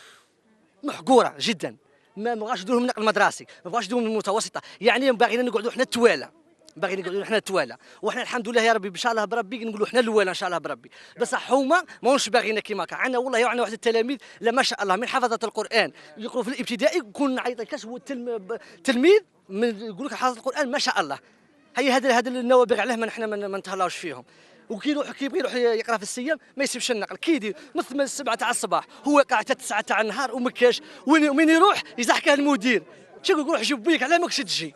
محقوره جدا. ما بغاش يديروا لهم النقل المدرسي، ما بغاش يديروا لهم المتوسطه، يعني باغيين نقعدوا حنا التواله. باغيين نقعدوا حنا التواله، وحنا الحمد لله يا ربي ان شاء الله بربي نقولوا حنا الاولى ان شاء الله بربي. بصح هما ماهمش باغيين كيما هكا. عندنا والله عندنا واحد التلاميذ لا ما شاء الله من حفظه القران يقروا في الابتدائي يكون نعيط لكاش هو تلميذ يقول لك حافظ القران ما شاء الله. هي هذا النوابغ عليه ما نحن ما نتهلاوش فيهم. وكيروح كيبغي يروح يقرا في السيام ما يسيبش النقل، كيدير مثل من 7 تاع الصباح هو قاعد حتى 9 تاع النهار وما كاش وين يروح يزحكه المدير. شو يقول روح جيب بيك علاه ماكش تجي،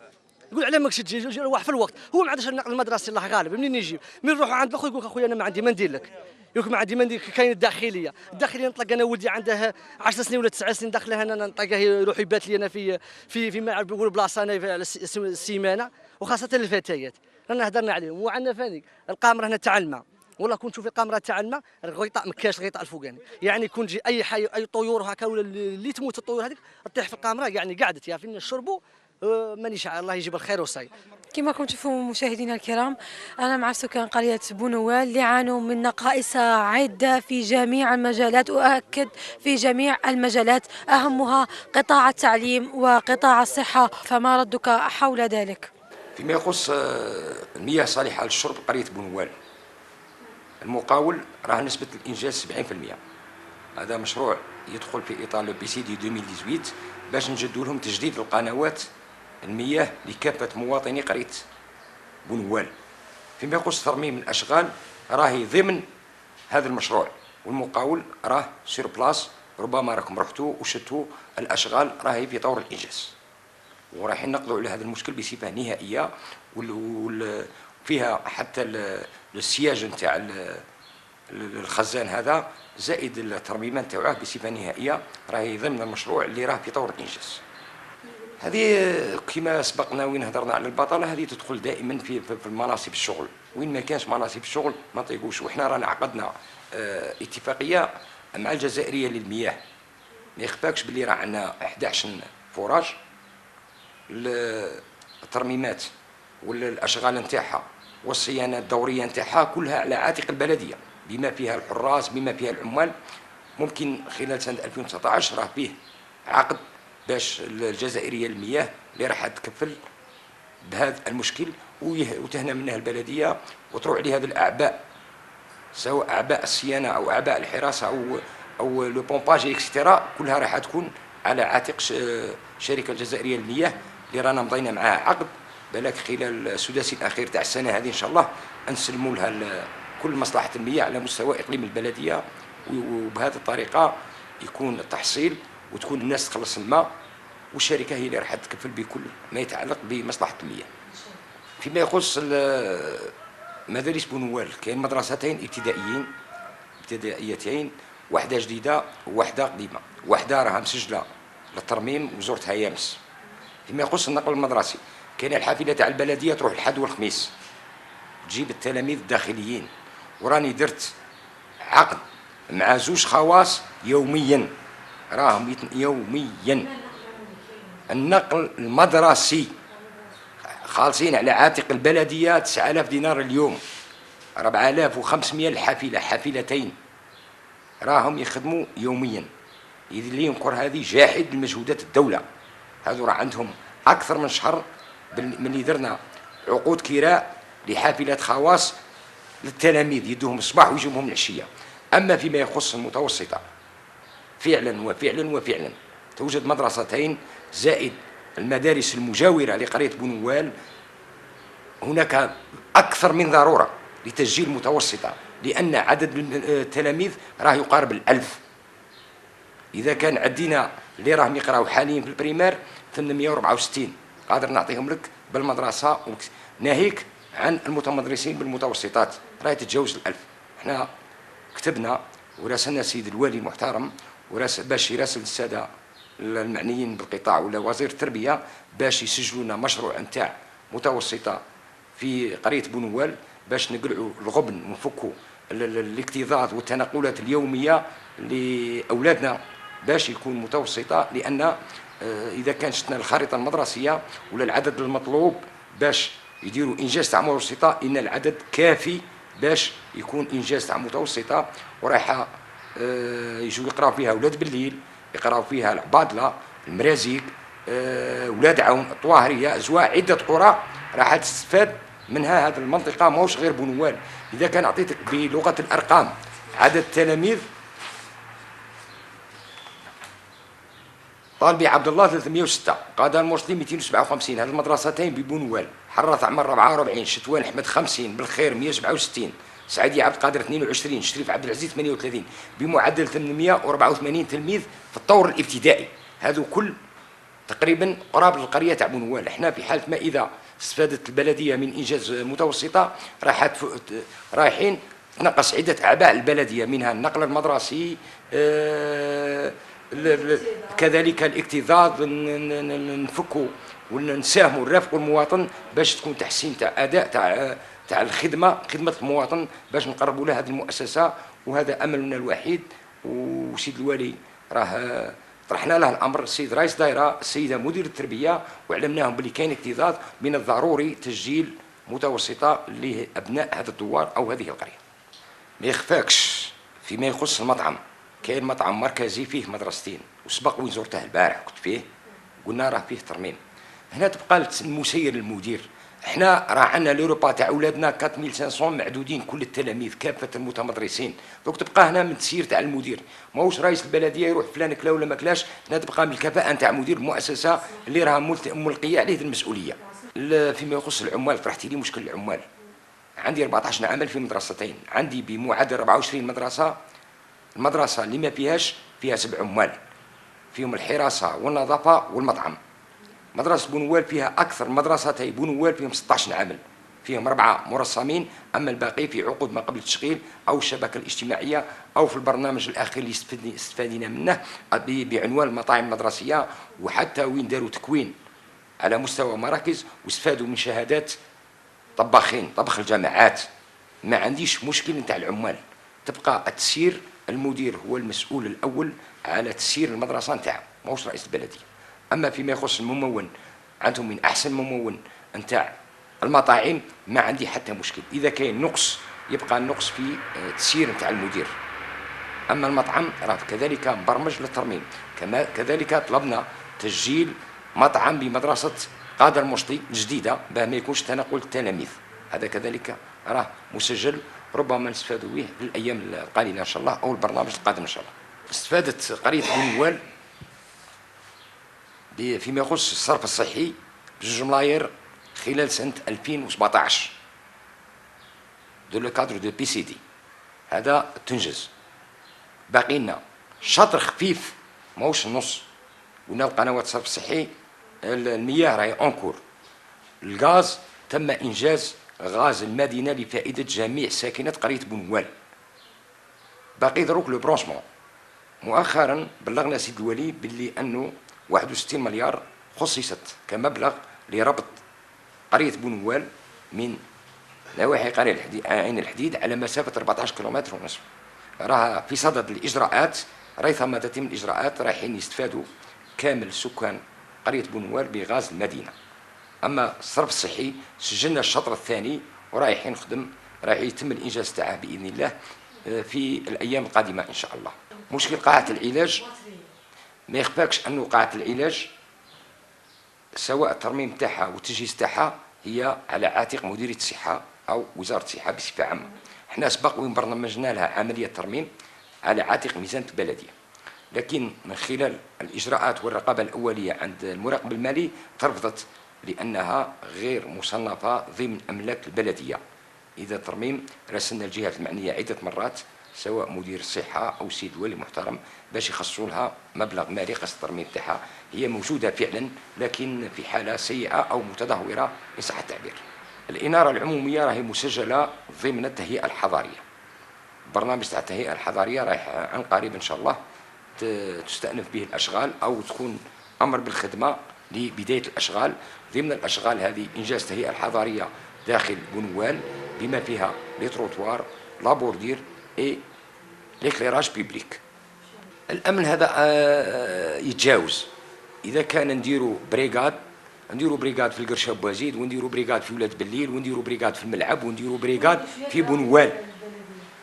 يقول علاه ماكش تجي روح في الوقت. هو ما عندهاش النقل المدرسي الله غالب. منين يجيب؟ من نروحوا عند الاخو يقول اخويا انا ما عندي ما ندير لك، يقول ما عندي ما ندير. كاين الداخليه نطلق انا ولدي عنده 10 سنين ولا 9 سنين داخله انا نطلقه يروح يبات لي انا في ما نقول بلاصه انا في السيمانه، وخاصه الفتيات رانا هضرنا عليهم. وعندنا فاني القامره هنا تاع الماء، والله كون تشوفي قامره تاع الماء الغطاء ما كاش الغطاء الفوقاني، يعني يكون تجي اي حي اي طيور هكا ولا اللي تموت الطيور هذيك تطيح في القامره، يعني قعدت يا فين نشربوا مانيش الله يجيب الخير والصيف. كما راكم تشوفوا مشاهدينا الكرام، أنا مع سكان قرية بونوال اللي عانوا من نقائص عدة في جميع المجالات، وأكد في جميع المجالات أهمها قطاع التعليم وقطاع الصحة، فما ردك حول ذلك؟ فيما يخص المياه صالحة للشرب قرية بونوال، المقاول راه نسبة الإنجاز 70%. هذا مشروع يدخل في إطار بي سي دي 2018 باش نجدوا لهم تجديد القنوات المياه لكافة مواطني قرية بونوال. فيما يخص ترميم الأشغال راهي ضمن هذا المشروع، والمقاول راه سير بلاص، ربما راكم رحتوا وشتوا الأشغال راهي في طور الإنجاز، ورايحين نقضوا على هذا المشكل بصفة نهائية. وفيها حتى السياج نتاع الخزان هذا زائد الترميمات تاعه بصفة نهائية راهي ضمن المشروع اللي راه في طور الإنجاز. هذه كما سبقنا وين هضرنا على البطاله، هذه تدخل دائما في المناصب الشغل، وين ما كانش مناصب الشغل ما نطيقوش. وحنا رانا عقدنا اتفاقيه مع الجزائريه للمياه، ما يخفاكش باللي راه عندنا 11 فوراج، الترميمات والاشغال نتاعها والصيانه الدوريه نتاعها كلها على عاتق البلديه، بما فيها الحراس بما فيها العمال. ممكن خلال سنه 2019 راه فيه عقد باش الجزائريه للمياه اللي راح تكفل بهذا المشكل وتهنى منها البلديه وتروح عليه هذه الاعباء، سواء اعباء الصيانه او اعباء الحراسه او لو بومباج اكسترا، كلها راح تكون على عاتق الشركه الجزائريه للمياه اللي رانا مضينا معها عقد. بالك خلال السداسي الاخير تاع السنه هذه ان شاء الله نسلموا لها كل مصلحه المياه على مستوى اقليم البلديه، وبهذه الطريقه يكون التحصيل وتكون الناس تخلص الماء، والشركه هي اللي راح تكفل بكل ما يتعلق بمصلحه المياه. فيما يخص مدارس بونوال، كاين مدرستين ابتدائيتين، واحده جديده وواحده قديمه، واحده راها مسجله للترميم وزرتها يامس. فيما يخص النقل المدرسي، كاين الحافله تاع البلديه تروح الحد والخميس تجيب التلاميذ الداخليين، وراني درت عقد مع 2 خواص يوميا، راهم يوميا النقل المدرسي خالصين على عاتق البلديه 9000 دينار اليوم، 4500 الحافله، حافلتين راهم يخدموا يوميا. اللي ينكر هذه جاحد لمجهودات الدوله. هذو راه عندهم اكثر من شهر من اللي درنا عقود كراء لحافلات خواص للتلاميذ، يدوهم الصباح ويجيبهم العشيه. أما فيما يخص المتوسطة فعلا توجد مدرستين زائد المدارس المجاورة لقرية بونوال، هناك أكثر من ضرورة لتسجيل المتوسطة، لأن عدد التلاميذ راه يقارب 1000. إذا كان عندنا اللي راهم يقراو حاليا في البريمير 864 قادر نعطيهم لك بالمدرسة، ناهيك عن المتمدرسين بالمتوسطات راه تتجاوز 1000. احنا كتبنا وراسلنا السيد الوالي المحترم باش يراسل السادة المعنيين بالقطاع ولا وزير التربية باش يسجلوا لنا مشروع نتاع متوسطة في قرية بونوال، باش نقلعوا الغبن ونفكوا الاكتظاظ والتنقلات اليومية لأولادنا باش يكون متوسطة. لأن إذا كان شفنا الخريطة المدرسية ولا العدد المطلوب باش يديروا إنجاز تاع متوسطة، إن العدد كافي باش يكون إنجاز تاع متوسطة، ورايحة يجوا يقراو فيها أولاد بالليل، يقراو فيها العبادلة، المرازيق، ولاد عون، الطواهرية، أزواء، عدة قرى راح تستفاد منها هذه المنطقة، ماهوش غير بونوال. إذا كان أعطيتك بلغة الأرقام عدد التلاميذ، طالبي عبد الله 306، قادة المرسلين 257، هذه المدرستين ببونوال، حراث عمر 44، شتوان احمد 50، بالخير 167، سعيدي عبد القادر 22، شريف عبد العزيز 38، بمعدل 884 تلميذ في الطور الابتدائي. هذو كل تقريبا قراب القريه تاع بونوال. احنا في حاله ما اذا استفادت البلديه من انجاز متوسطه رايحين تنقص عده اعباء البلديه، منها النقل المدرسي، كذلك الاكتظاظ، نفكوا ونساهموا نرافقوا المواطن باش تكون تحسين تاع اداء تاع خدمه المواطن، باش نقربوا له هذه المؤسسه. وهذا املنا الوحيد. وسيد الوالي راه طرحنا له الامر، السيد رئيس دائره، السيده مدير التربيه، وعلمناهم باللي كاين اكتظاظ، من الضروري تسجيل متوسطه لابناء هذا الدوار او هذه القريه. ما يخفاكش فيما يخص المطعم، كاين مطعم مركزي فيه مدرستين، وسبق وين زرته البارح كنت فيه، قلنا راه فيه ترميم. هنا تبقى المسير المدير. احنا راه عندنا لي روبا تاع اولادنا 4500 معدودين كل التلاميذ كافه المتمدرسين، دوك تبقى هنا من تسيير تاع المدير، ماهوش رئيس البلديه يروح فلان كلا ولا ما كلاش. هنا تبقى من الكفاءه تاع مدير المؤسسه اللي راها ملقيه عليه المسؤوليه. فيما يخص العمال، طرحتي لي مشكل العمال. عندي 14 عمل في مدرستين، عندي بمعدل 24 مدرسه. المدرسه اللي ما فيها 7 عمال، فيهم الحراسه والنظافه والمطعم. مدرسة بونوال فيها أكثر مدرستي بونوال فيهم 16 عامل، فيهم 4 مرسمين، أما الباقي في عقود ما قبل التشغيل أو الشبكة الاجتماعية أو في البرنامج الأخير اللي استفادنا منه بعنوان المطاعم المدرسية، وحتى وين داروا تكوين على مستوى مراكز واستفادوا من شهادات طباخين، طبخ الجامعات. ما عنديش مشكل نتاع العمال، تبقى التسيير، المدير هو المسؤول الأول على تسيير المدرسة نتاعو، ماهوش رئيس البلدية. أما فيما يخص الممون، عندهم من أحسن ممون نتاع المطاعم، ما عندي حتى مشكل. إذا كاين نقص يبقى النقص في تسيير نتاع المدير. أما المطعم راه كذلك مبرمج للترميم، كذلك طلبنا تسجيل مطعم بمدرسة قادة المرشدي جديدة باه ما يكونش تنقل التلاميذ، هذا كذلك راه مسجل، ربما نستفادوا به في الأيام القليلة إن شاء الله أو البرنامج القادم إن شاء الله. استفادت قرية بونوال فيما يخص الصرف الصحي ب2 ملاير خلال سنة 2017 دو لو كادر دو بي سي دي، هذا تنجز. باقي لنا شطر خفيف ماهوش النص، قلنا القنوات الصرف الصحي، المياه راهي اونكور، الغاز تم انجاز غاز المدينة لفائدة جميع ساكنة قرية بونوال. باقي دروك لو برونشمون. مؤخرا بلغنا سيد الولي باللي انه 61 مليار خصصت كمبلغ لربط قرية بونوال من نواحي قرية عين الحديد على مسافة 14 كيلومتر ونصف. راها في صدد الإجراءات، ريثما تتم الإجراءات رايحين يستفادوا كامل سكان قرية بونوال بغاز المدينة. أما الصرف الصحي سجلنا الشطر الثاني ورايحين نخدم، رايح يتم الإنجاز تاعه بإذن الله في الأيام القادمة إن شاء الله. مشكل قاعة العلاج، ما يخفاكش أنه قاعة العلاج سواء الترميم تاعها والتجهيز تاعها هي على عاتق مديريه الصحه او وزاره الصحه بصفه عامه. احنا سبق وين برنامجنا لها عمليه ترميم على عاتق ميزانيه البلديه، لكن من خلال الاجراءات والرقابه الاوليه عند المراقب المالي ترفضت لانها غير مصنفه ضمن املاك البلديه. اذا ترميم راسلنا الجهات المعنيه عده مرات، سواء مدير الصحه او السيد الولي المحترم، باش يخصصوا لها مبلغ مالي خاص الترميم تاعها. هي موجوده فعلا لكن في حاله سيئه او متدهوره ان صح التعبير. الاناره العموميه راهي مسجله ضمن التهيئه الحضاريه. برنامج تاع التهيئه الحضاريه رايح عن قريب ان شاء الله تستأنف به الاشغال او تكون امر بالخدمه لبدايه الاشغال. ضمن الاشغال هذه انجاز التهيئه الحضاريه داخل بنوال بما فيها لي تروتوار، لا بوردير اي ليكليراج بيبليك. الامن هذا يتجاوز. اذا كان نديروا بريغاد في القرشه بوزيد، ونديروا بريغاد في ولاد بليل، ونديروا بريغاد في الملعب، ونديروا بريغاد في بنوال.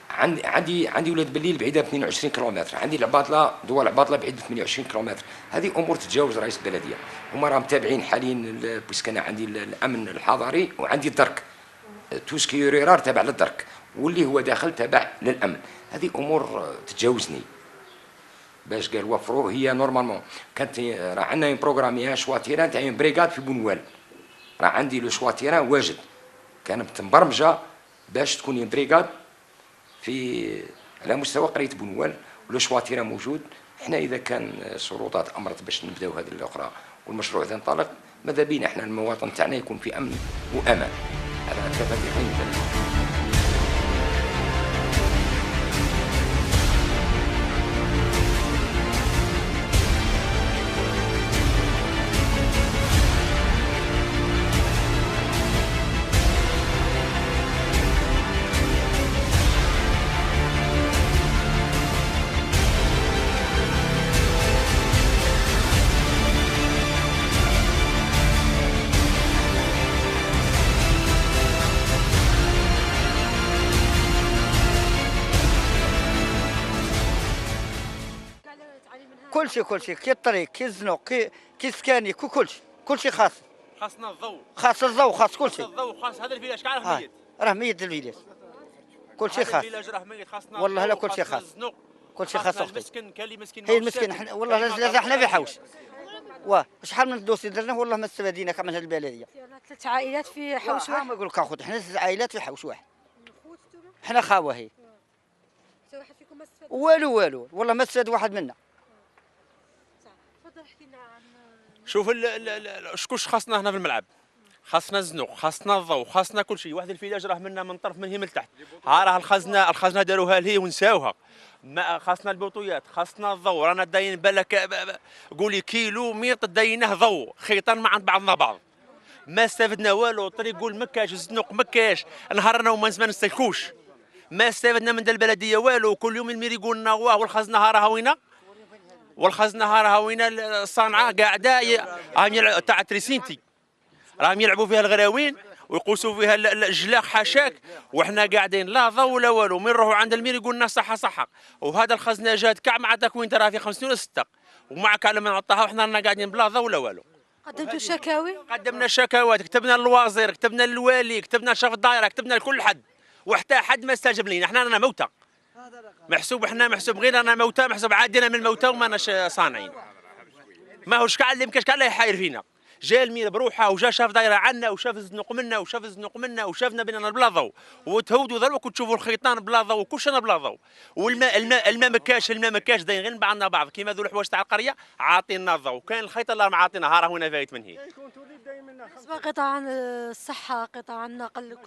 عندي ولاد بليل بعيده ب 22 كيلومتر، عندي العباطله دول العباطله بعيده 28 كيلومتر. هذه امور تتجاوز رئيس البلديه. هما راهم متابعين حاليا، باسكو انا عندي الامن الحضاري وعندي الدرك توسكي ريرار تابع للدرك، واللي هو داخل تابع للامن. هذه امور تتجاوزني. باش قال وفروا هي نورمالمون كانت راه عندنا بروغراميها شواتيران تاع بريغاد في بنوال. راه عندي لو شواتيران واجد، كانت مبرمجه باش تكون بريغاد في على مستوى قريه بنوال، ولو شواتيران موجود. احنا اذا كان الشروطات امرت باش نبداو هذه الاخرى والمشروع اذا انطلق، ماذا بينا احنا المواطن تاعنا يكون في امن وامان. هذا كفى في حين البلد. كلشي كي الطريق كي الزنوق كي السكاني كلشي خاصنا الضوء، خاص الضوء، خاص كلشي. الضوء خاص. هذا الفيلاج كاع راه ميت. راه ميت الفيلاج، كلشي خاص. الفيلاج راه ميت. خاصنا والله لا كلشي خاص، كلشي خاص. المسكن كاين اللي مسكين، هي المسكين والله لازم حنا في حوش. شحال من الدوسي درناه والله ما استفادينا كاع من هذه البلديه. 3 عائلات في حوش واحد. ما نقول لك اخوت، حنا 6 عائلات في حوش واحد. حنا خاوه هي. حتى واحد فيكم ما استفاد والو والله ما استفاد واحد منا. تفضل احكي لنا عن. شوف شكوش خاصنا هنا في الملعب. خاصنا الزنوق، خاصنا الضوء، خاصنا كل شيء. واحد الفيلاج راه منا من طرف من هي من تحت. ها راه الخزنه داروها لهي ونساوها. ما خاصنا البطويات، خاصنا الضوء. رانا داين بالك قولي كيلو ميط داينه ضوء خيطان مع بعضنا بعض. ما استفدنا والو. الطريق قول مكاش، الزنوق مكاش، نهارنا وما نستلكوش. ما استفدنا من البلديه والو. كل يوم المير يقول لنا واه والخزنه ها راها وينه، والخزنه ها راها وينه. الصانعه قاعده تاع تريسينتي راهم يلعبوا فيها الغراوين ويقوسوا فيها الجلاخ حاشاك، وحنا قاعدين لا ضوء ولا والو. من نروحوا عند المير يقول لنا صحه. وهذا الخزنه جات كاع مع تكوين ترى في 50 ولا 6 ومعك على ما نعطاها، وحنا رانا قاعدين بلا ضوء ولا والو. قدمتوا شكاوي؟ قدمنا شكاوات، كتبنا للوزير، كتبنا للوالي، كتبنا لشرف الدائره، كتبنا لكل حد، وحتى حد ما استجاب لينا. احنا رانا موتى محسوب، احنا محسوب غير رانا موتى، محسوب عادنا من الموتى وماناش صانعين. ماهوش كاع اللي مكاش كاع اللي يحاير فينا. جا المير بروحه وجا شاف دايره عنا وشاف الزنوق منا وشاف الزنوق منا وشافنا بيننا بلا ضوء، وتهودوا ذروك وتشوفوا الخيطان بلا ضوء وكلشي بلا ضوء. والماء الماء مكاش داين غير بعضنا بعض كيما ذو الحوايج تاع القريه عاطينا الضوء. كاين الخيط اللي راهم عاطينا ها راه هنا فايت من هي. بالنسبه قطاع الصحه، قطاع النقل،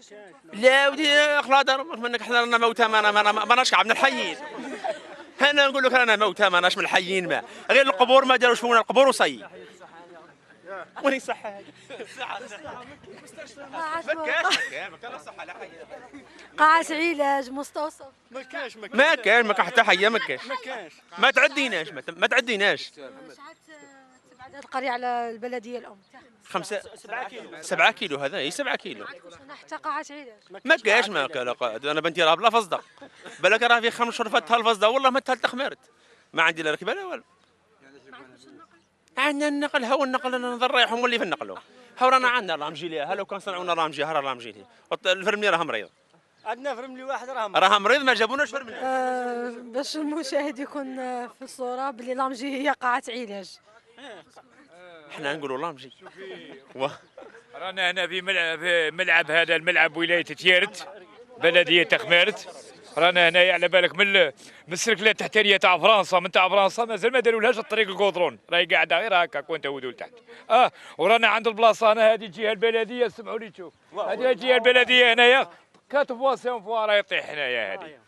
لا ودي خلاص منك احنا رانا موتى، ماناش كاع من الحيين. انا نقول لك رانا موتى ماناش من الحيين. ما غير القبور ما داروش فينا القبور وصي. وين صحة هذه؟ قاعة علاج، مستوصف. ما كاش حتى حية ما كاش. ما تعديناش. شحال تبعد هذه القرية على البلدية الأم؟ 7 كيلو. هذا هي 7 كيلو. حتى قاعة علاج ما كاش. انا بنتي راه بلا فصدة. بالك راه في 5 شهور فاتها الفصدة والله ما تهل تخمرت. ما عندي لا ركبة لا والو. عندنا النقل، هو النقل انا نضريحهم واللي في النقلوا. ها رانا عندنا رامجي ليها، لو كان صنعونا رامجي ها رامجي ليه. الفرملي راه مريض. عندنا فرملي واحد راه مريض ما جابوناش فرملي. باش المشاهد يكون في الصوره بلي لامجي هي قاعه علاج. احنا نقولوا لامجي. رانا هنا في ملعب هذا الملعب ولايه تيارت بلديه تخمارت. رانا هنايا على بالك من السلكله التحتانيه تاع فرنسا، من تاع فرنسا مازال ما دارولهاش الطريق الكودرون، راهي قاعده غير هكا وانت ودول تحت. ورانا عند البلاصه هنا هذه الجهه البلديه، سمعوا لي تشوف هذه الجهه البلديه هنايا 4 فوا راه يطيح هنايا هذه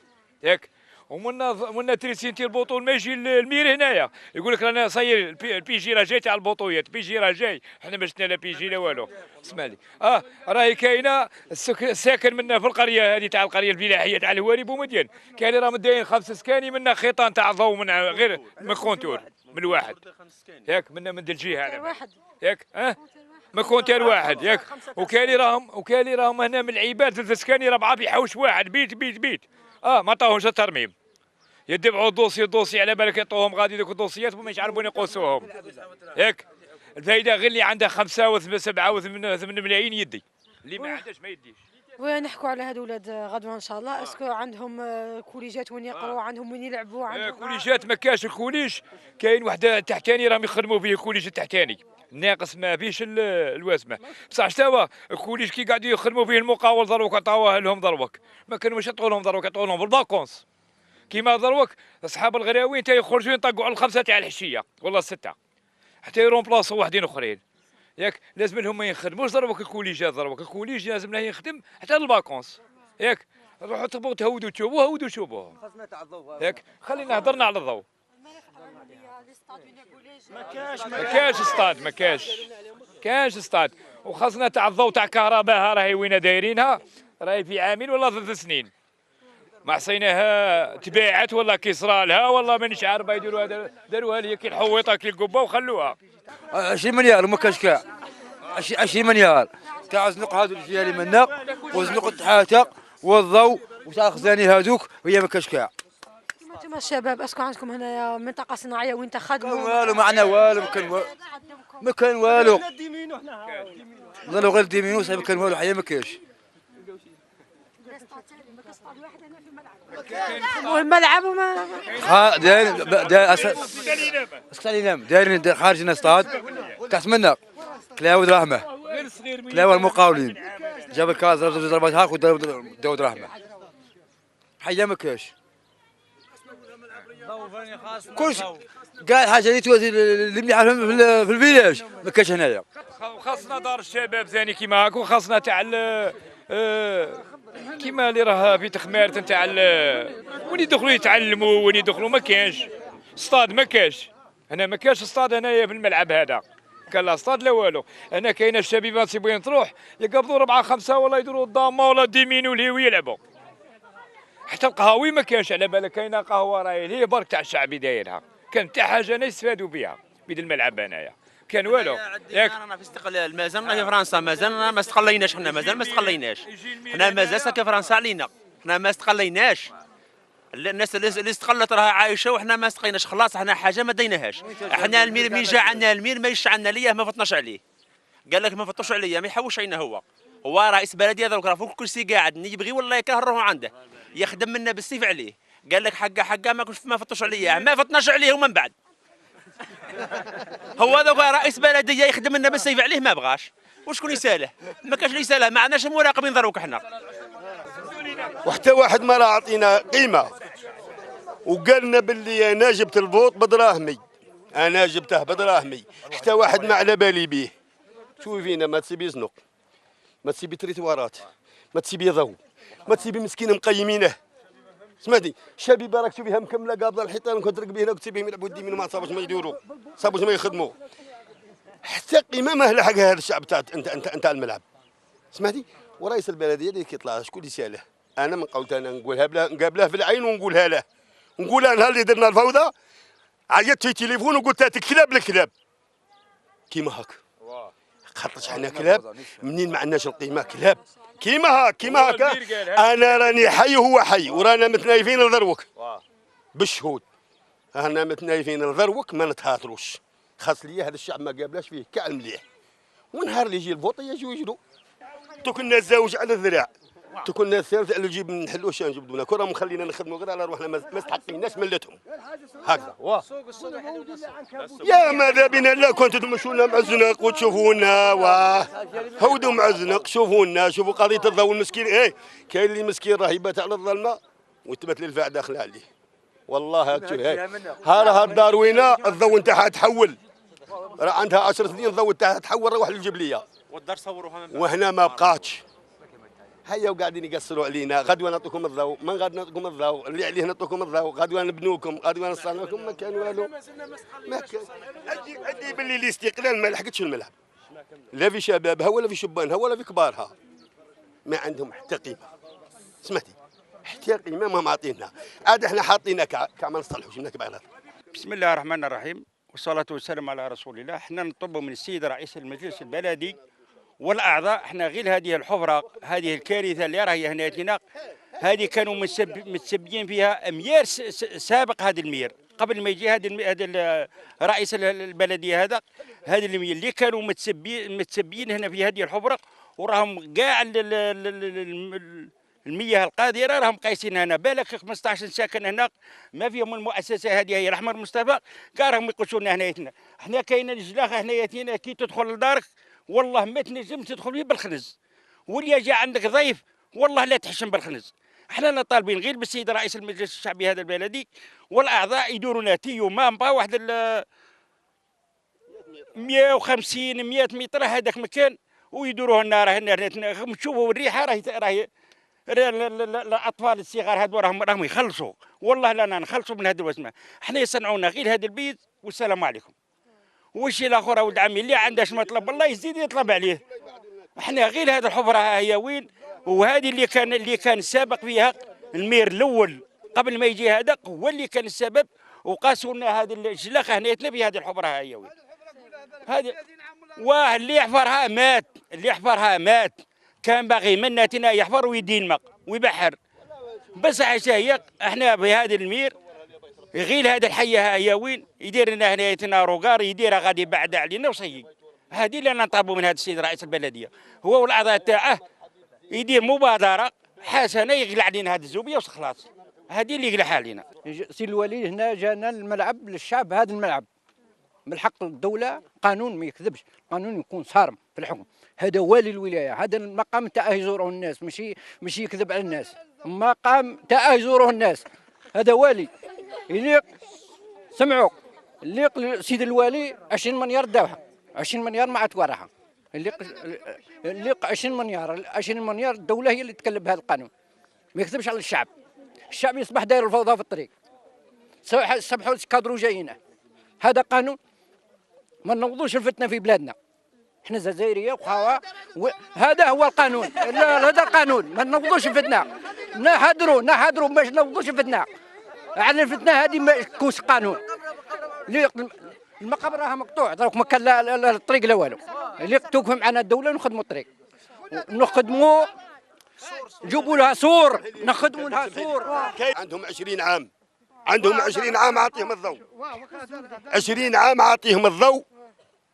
ياك. ومنا تريسينتي البطول ما يجي المير هنايا يقول لك رانا صاير البيجي راه جاي تاع البطويات، البيجي راه جاي، حنا ما شفنا لا بيجي لا والو. اسمع لي راهي كاينه الساكن منا في القريه هذه تاع القريه الفلاحيه تاع الهواري بومدين، كاين راه مداين 5 سكاني منا خيطان تاع ضوء من غير من كونتور من الواحد ياك، منا من الجهه على ياك ما كونتير واحد ياك. وكالي راهم هنا من العباد 3 سكاني 4 بيحوش واحد بيت ما عطاوهمش الترميم، يدفعوا الدوسي على بالك يعطوهم غادي ذوك الدوسيات وما يعرفون يقوسوهم ياك. الفايده غير اللي عندها 5 و7 و8 ملايين يدي، اللي ما عندهاش ما يديش. ونحكوا على هاد ولاد غدوه ان شاء الله. اسكو عندهم كوليجات وين يقروا، عندهم وين يلعبوا، عندهم كوليجات ما كاش. الكوليج كاين وحده تحتاني راهم يخدموا فيه، الكوليج التحتاني ناقص ما فيش الواسمه، بصح شتاوا الكوليج كي قاعدين يخدموا فيه المقاول دروك عطاوه لهم دروك، ما كانوش يعطوا لهم دروك، يعطوا لهم بالباكونس كيما دروك. اصحاب الغراوين تا يخرجوا ينطقوا على 5 تاع الحشيه ولا 6 حتى يرومبلاصوا واحدين اخرين ياك. لازم لهم ما يخدموش دروك الكوليجات، دروك الكوليج لازم له يخدم حتى الباكونس ياك. روحوا تبغوا تهودوا تشوفوه هودوا شوفوه ياك. خلينا هضرنا على الضوء. ما كاش استاد وخاصنا تاع الضوء تاع كهرباء راهي وين دايرينها، راهي في عامين ولا 3 سنين ما عصيناها، تباعت ولا كسرى لها والله مانيش عارف يديروها. داروها لي كي الحويطه كي القبه وخلوها 20 مليار وما كاش كاع 20 مليار تاع زنق هذو الجهه اللي منا وزنق التحاتق والضوء وتاع خزاني هذوك وهي ما كاش كاع. انتم الشباب اسكو عندكم هنايا منطقه صناعيه وين تخدموا؟ والو ما عندنا والو، ما كان والو ظلوا غير ديمينوس، ما كان والو حياه ما كاش. والملعب وما دايرين خارجنا استاد تحت منا كلاود رحمه، كلاود المقاولين جاب الكاس ضربات هاك وداود رحمه حياه ما كاش. كلش قال حاجه اللي توازي اللي مليحه في الفيلاج ما كاش هنايا. خاصنا دار الشباب ثاني كيما هاك، وخاصنا تاع كيما اللي راه في تخمارت نتاع وين يدخلوا يتعلموا وين يدخلوا. ما كاينش استاد، ما كاش هنا، ما كاش استاد هنايا في الملعب هذا، كان لا استاد لا والو. هنا كاين الشبيبات تبغين تروح يقبضوا 4 5 ولا يديروا الضامه ولا ديمينو اللي ويلعبوا. حتى القهاوي ما كانش على بالك، كاينه قهوه راهي هي برك تاع الشعبي دايرها، كان حتى حاجه انا يستفادوا بها بيد الملعب هنايا كان والو ياك. رانا في استقلال، مازالنا في فرنسا، مازالنا ما استقليناش، حنا مازال ما استقليناش، حنا مازال ساكن فرنسا علينا، حنا ما استقليناش. الناس اللي استقلت راها عايشه وحنا ما استقيناش، خلاص حنا حاجه ما ديناهاش. حنا المير من جا عندنا المير ما يش عندنا ليه، ما فطناش عليه، قال لك ما فطوش عليا، ما يحوش علينا. هو رئيس بلديه دروك راه فوق الكرسي قاعد، يبغي والله يكره روحه عنده، يخدم منا بالسيف عليه، قال لك حقه ما فطوش عليا، ما فطناش عليه ومن بعد هو ذوك رئيس بلديه يخدم لنا بالسيف عليه ما بغاش، وشكون يساله؟ ما كاش اللي يساله، ما عندناش مراقبين دروك حنا. وحتى واحد ما راه عطينا قيمه، وقال لنا باللي انا جبت الفوط بدراهمي، انا جبته بدراهمي، حتى واحد ما على بالي بيه. شوفي فينا ما تسيبي زنق، ما تسيبي تريتوارات، ما تسيبي ضوء، ما تسيبي مسكين مقيمينه. سمعتي شبيبه راك تشوفيها مكمله قابضه الحيطان، كنت ترقبي هنا وتسيبيهم يلعبوا الديمين وما صابوش ما يديروا، صابوش ما يخدموا. حتى قيمه ما لها حق هذا الشعب تاع انت الملعب. سمعتي ورئيس البلديه اللي كيطلع شكون اللي يساله؟ انا من قولت انا نقولها بلا نقابله في العين ونقولها له، نقولها نهار اللي درنا الفوضى عيطت في تليفون وقلت لها كلاب الكلاب كيما هاك، خاطرش حنا كلاب منين ما عندناش القيمه كلاب كيما هاك انا راني حي وهو حي، ورانا متنايفين لذروك بالشهود، رانا متنايفين لذروك ما نتهاتروش، خاص لي هذا الشعب ما قابلاش فيه كاع المليح، ونهار اللي يجي الفوط يجوا يجروا. كنا زاوج على الذراع، كنا الثالث على الجيب نحلوا شان نجبدونا كره مخلينا نخدموا غير على روحنا ما استحقيناش ملتهم هكذا. يا ماذا بنا لا كنتوا تمشونا مع الزنق وتشوفونا هودوا مع الزنق شوفونا، شوفوا قضيه الضوء المسكين. كاين اللي مسكين راه يبات على الظلمه وتبات الفاع داخل عليه. والله هاك ها راه الدار وينه الضوء نتاعها تحول، راه عندها 10 سنين الضوء نتاعها تحول روح للجبليه والدار صوروها وهنا ما بقاتش. هيا وقاعدين يقصروا علينا، غدوه نعطيكم الضوء، من غد نعطيكم الضوء، اللي عليه نعطيكم الضوء، غدوه نبنوكم، غدوه نصنعوكم، ما كان والو. ما كان. عندي باللي الاستقلال ما لحقتش الملعب. لا في شبابها ولا في شبانها ولا في كبارها. ما عندهم حتى قيمه. سمعتي؟ حتى قيمه ما معطينا. عاد احنا حاطينها كاع ما نصلحوش منك بعد. بسم الله الرحمن الرحيم والصلاة والسلام على رسول الله. احنا نطلب من السيد رئيس المجلس البلدي والاعضاء، احنا غير هذه الحفره، هذه الكارثه اللي راهي هنا هذه كانوا متسبين فيها اميار سابق. هذا المير قبل ما يجي هذا رئيس البلديه هذا المير اللي كانوا متسبين هنا في هذه الحفره، وراهم كاع المياه القادره راهم قايسين هنا. بالك 15 ساكن هنا ما فيهم المؤسسه هذه هي الاحمر مصطفى، كاع راهم يقصونا هنايتنا. احنا كاين الجلاخه هنايتنا كي تدخل لدارك والله ما تنجم تدخل فيه بالخنز، واللي جا عندك ضيف والله لا تحشم بالخنز. احنا طالبين غير بالسيد رئيس المجلس الشعبي هذا البلدي والاعضاء يدوروا لنا تيو مامبا واحد 150 100 متر هذاك مكان ويدوروه لنا. راه نشوفوا الريحه راهي الاطفال الصغار هذو راهم يخلصوا، والله لا نخلصوا من هذا الوسمه. احنا يصنعونا غير هذا البيت والسلام عليكم. والشيء الاخر ولد عمي اللي عندهش مطلب الله يزيد يطلب عليه. احنا غير هذه الحفره هي وين، وهذه اللي كان السابق فيها المير الاول قبل ما يجي هذا هو اللي كان السبب، وقاسوا لنا هذه الجلاخه هنيتنا في هذه الحفره هي وين. هذه اللي يحفرها مات، اللي يحفرها مات. كان باغي منا تنا يحفر ويدينمق ويبحر. بس هي احنا بهذا المير غير هذا الحيه هي وين يدير لنا هنايتنا روكار يديرها غادي بعد علينا وصيي. هذه اللي انا نطلبوا من هذا السيد رئيس البلديه هو والاعضاء تاعه يدير مبادره حسنه يقلع علينا هذه الزوبيه وخلاص. هذه اللي يقلعها علينا. سي الولي هنا جانا الملعب للشعب، هذا الملعب من حق الدوله قانون ما يكذبش، قانون يكون صارم في الحكم. هذا والي الولايه، هذا المقام تاعه يزوره الناس، ماشي يكذب على الناس. مقام تاعه يزوره الناس، هذا والي يليق. سمعوا يليق سيد الوالي 20 مليار داوها، 20 مليار ما عاد وراها. يليق 20 مليار، 20 مليار الدوله هي اللي تكلب بهذا القانون. ما يكذبش على الشعب. الشعب يصبح داير الفوضى في الطريق. سبحوا كادرو جايين. هذا قانون ما نوضوش الفتنه في بلادنا. احنا جزائريه وخاوه هذا هو القانون. لا هذا القانون ما نوضوش الفتنه. نحضروا باش نوضوش الفتنه. على الفتنه هذه ما كوش قانون. المقابر راها مقطوع، دروك ما كان لا الطريق لا والو. اللي توقفوا معنا الدوله نخدموا الطريق. نخدموا نجيبوا لها سور، نخدموا لها سور. عندهم 20 عام، عندهم 20 عام عاطيهم الضوء. 20 عام عاطيهم الضوء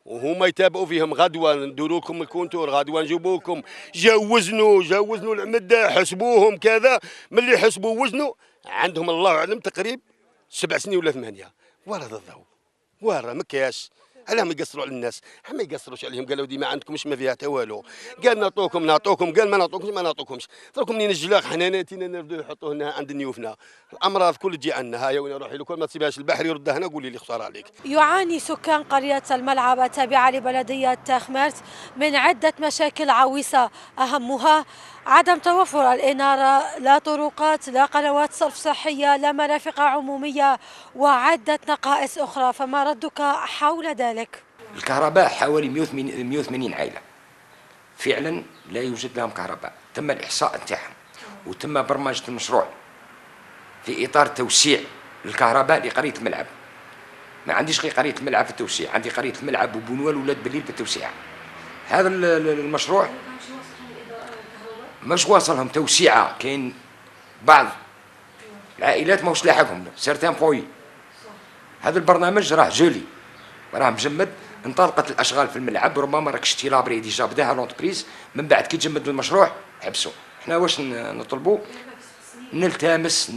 وهما يتابعوا فيهم. غدوه نديروا لكم الكونتور، غدوه نجيبوكم. جوزنوا العمده، حسبوهم كذا. ملي حسبوا وزنوا عندهم الله اعلم تقريب 7 سنين ولا 8 ورا الضوء. ورا ما كاش. علاهم يقصروا على الناس؟ ما يقصروش عليهم. قالوا دي ما عندكمش ما فيها حتى والو. قال نعطوكم، قال ما نعطوكمش. تركم منين الجلاخ حناناتنا نبداو يحطوه هنا عند نيوفنا. الامراض كل تجي عندنا. هيا وين روحي لكل ما تسيبهاش البحر يردها هنا قولي لي خساره عليك. يعاني سكان قرية الملعب التابعة لبلدية تخمرت من عدة مشاكل عويصة، أهمها عدم توفر الإنارة، لا طرقات، لا قنوات صرف صحية، لا مرافق عمومية، وعدة نقائص أخرى. فما ردك حول ذلك؟ الكهرباء حوالي 180 عائلة فعلا لا يوجد لهم كهرباء. تم الإحصاء نتاعهم وتم برمجة المشروع في إطار توسيع الكهرباء لقرية الملعب. ما عنديش غير قرية الملعب في التوسيع، عندي قرية الملعب وبنوال ولاد بليل في التوسيع. هذا المشروع مش واصلهم توسيعة. كاين بعض العائلات ماهوش لاحقهم سيرتان بوي. هذا البرنامج راه جولي راه مجمد. انطلقت الاشغال في الملعب، ربما راك شتي لابري ديجا بداها لونتربريز، من بعد كي تجمد المشروع حبسوا. حنا واش نطلبوا؟ نلتمس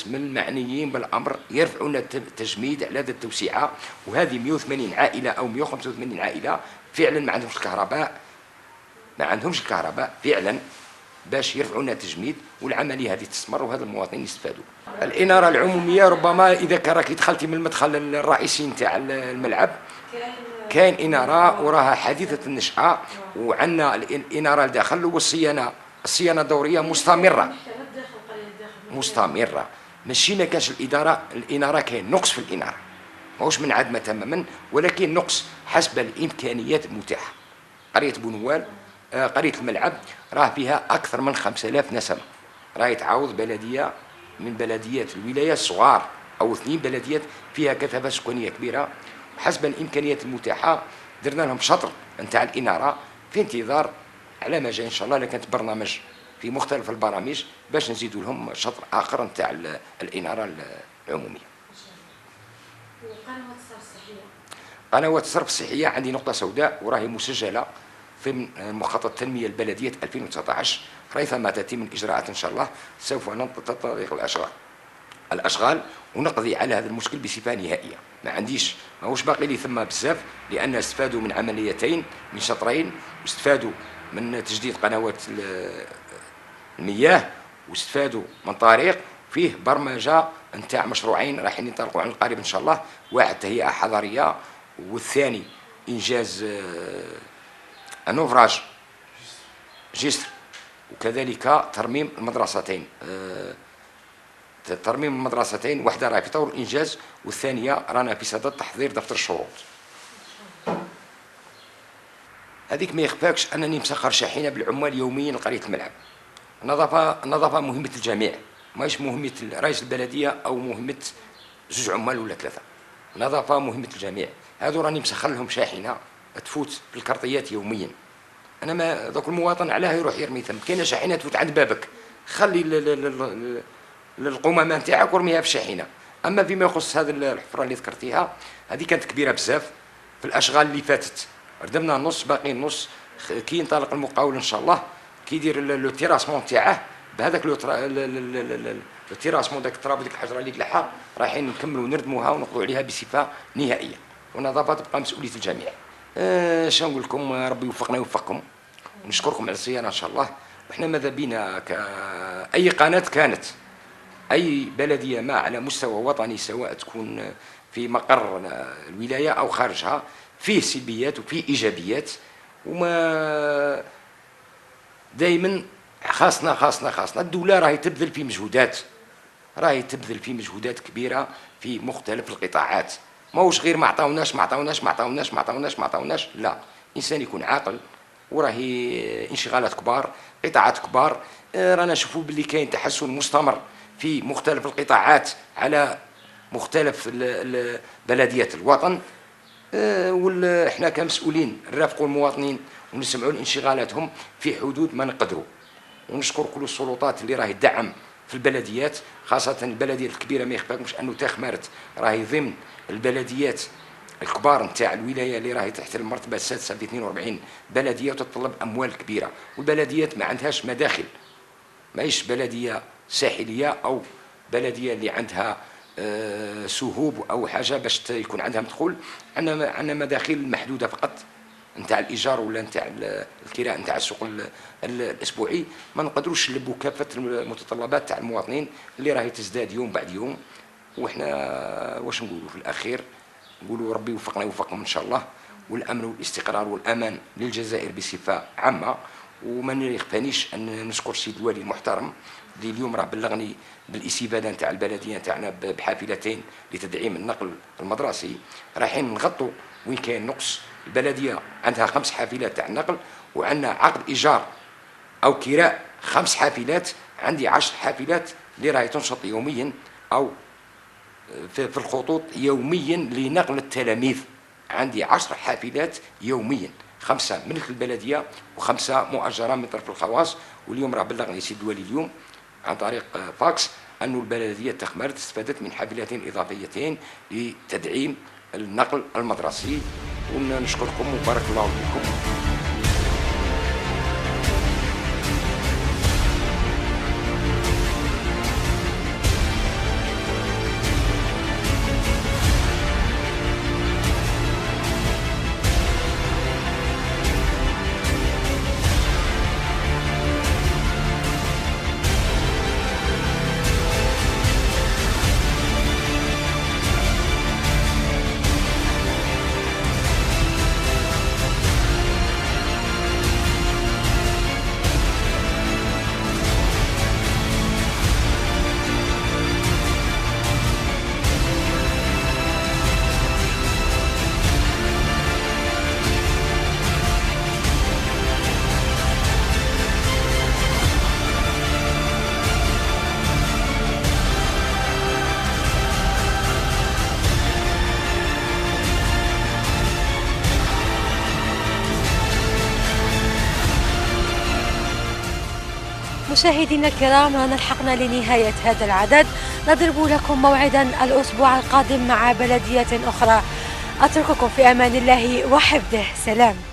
من المعنيين بالامر يرفعوا لنا التجميد على هذه التوسعه، وهذه 180 عائله او 185 عائله فعلا ما عندهمش الكهرباء فعلا باش يرفعوا لنا التجميد، والعمليه هذه تستمر وهذا المواطنين يستفادوا. الاناره العموميه ربما اذا راكي دخلتي من المدخل الرئيسي نتاع الملعب كاين اناره وراها حديثه النشاه، وعندنا الاناره لداخل، والصيانه الدوريه مستمره. ماشي ما كانش الاناره كاين نقص في الاناره، ماهوش منعدمه تماما، ولكن نقص حسب الامكانيات المتاحه. قريه بونوال قريه الملعب راه فيها اكثر من 5000 نسمه، راه تعاوض بلديه من بلديات الولايه الصغار او 2 بلديات فيها كثافه سكانيه كبيره. حسب الامكانيات المتاحه درنا لهم شطر نتاع الاناره في انتظار على ما جاي ان شاء الله. كانت برنامج في مختلف البرامج باش نزيدوا لهم شطر اخر نتاع الاناره العموميه. قنوات الصرف الصحيه عندي نقطه سوداء وراهي مسجله ضمن مخطط التنميه البلديه 2019، ريثما تتم الاجراءات ان شاء الله سوف ننطلق الاشغال ونقضي على هذا المشكل بصفه نهائيه. ماهوش باقي لي ثم بزاف، لان استفادوا من عمليتين من شطرين، واستفادوا من تجديد قنوات المياه، واستفادوا من طريق فيه برمجه نتاع مشروعين راح ينطلقوا عن القريب ان شاء الله. واحد تهيئه حضريه، والثاني انجاز انوفراج جسر، وكذلك ترميم المدرستين. واحده راهي في طور الانجاز، والثانيه رانا في صدد تحضير دفتر الشروط. هذيك ما يخفاكش انني مسخر شاحنه بالعمال يوميا لقريه الملعب. النظافه مهمه الجميع، ماهيش مهمه رئيس البلديه او مهمه 2 عمال ولا 3. النظافه مهمه الجميع. هذو راني مسخر لهم شاحنه تفوت بالكرطيات يوميا. انا ما ذاك المواطن علاه يروح يرمي ثم، كاينه شاحنه تفوت عند بابك، خلي القمامه نتاعك ورميها في الشاحنه. اما فيما يخص هذه الحفره اللي ذكرتيها، هذه كانت كبيره بزاف. في الاشغال اللي فاتت ردمنا النص، باقي النص كي ينطلق المقاول ان شاء الله، كي يدير لو تيراسمون تاعه بهذاك لو تيراسمون، داك التراب ديك الحجره اللي قلعها رايحين نكملوا نردموها ونقضوا عليها بصفه نهائيه، والنظافه تبقى مسؤوليه الجميع. شنو نقول لكم؟ ربي يوفقنا ويوفقكم، ونشكركم على الزياره ان شاء الله. وحنا ماذا بينا كأي قناه كانت، اي بلديه ما على مستوى وطني، سواء تكون في مقر الولايه او خارجها، فيه سلبيات وفيه ايجابيات، وما دائما خاصنا الدوله راهي تبذل في مجهودات كبيره في مختلف القطاعات. ماهوش غير ما عطاوناش، لا، انسان يكون عاقل وراهي انشغالات كبار، قطاعات كبار. رانا نشوفوا باللي كاين تحسن مستمر في مختلف القطاعات على مختلف بلديات الوطن. احنا كمسؤولين نرافقوا المواطنين ونسمعوا لانشغالاتهم في حدود ما نقدروا. ونشكر كل السلطات اللي راهي تدعم في البلديات، خاصه البلديات الكبيره. ما يخفاكمش انه تخمارت راهي ضمن البلديات الكبار نتاع الولايه اللي راهي تحت المرتبه السادسه في 42 بلديه، وتتطلب اموال كبيره. والبلديات ما عندهاش مداخل، ماهيش بلديه ساحليه او بلديه اللي عندها سهوب او حاجه باش يكون عندها مدخول. عندنا مداخل محدوده فقط نتاع الايجار ولا نتاع الكراء نتاع السوق الاسبوعي. ما نقدروش نلبوا كافه المتطلبات تاع المواطنين اللي راهي تزداد يوم بعد يوم. وحنا واش نقولوا في الاخير؟ نقولوا ربي يوفقنا ويوفقكم ان شاء الله، والامن والاستقرار والامان للجزائر بصفه عامه. وما يخفانيش ان نشكر السيد الوالي المحترم اللي اليوم راه بلغني بالاستفاده نتاع البلديه نتاعنا بحافلتين لتدعيم النقل المدرسي. رايحين نغطوا وين كاين نقص. البلديه عندها 5 حافلات تاع النقل، وعندنا عقد ايجار او كراء 5 حافلات. عندي 10 حافلات اللي راهي تنشط يوميا او في الخطوط يوميا لنقل التلاميذ. عندي 10 حافلات يوميا، 5 ملك البلديه و5 مؤجره من طرف الخواص. واليوم راه بلغني سيد الوالي اليوم عن طريق فاكس انه البلديه تخمارت استفادت من حافلتين اضافيتين لتدعيم النقل المدرسي، ونشكركم وبارك الله فيكم. مشاهدينا الكرام، رانا لحقنا لنهاية هذا العدد. نضرب لكم موعدا الأسبوع القادم مع بلدية أخرى. أترككم في أمان الله وحفظه. سلام.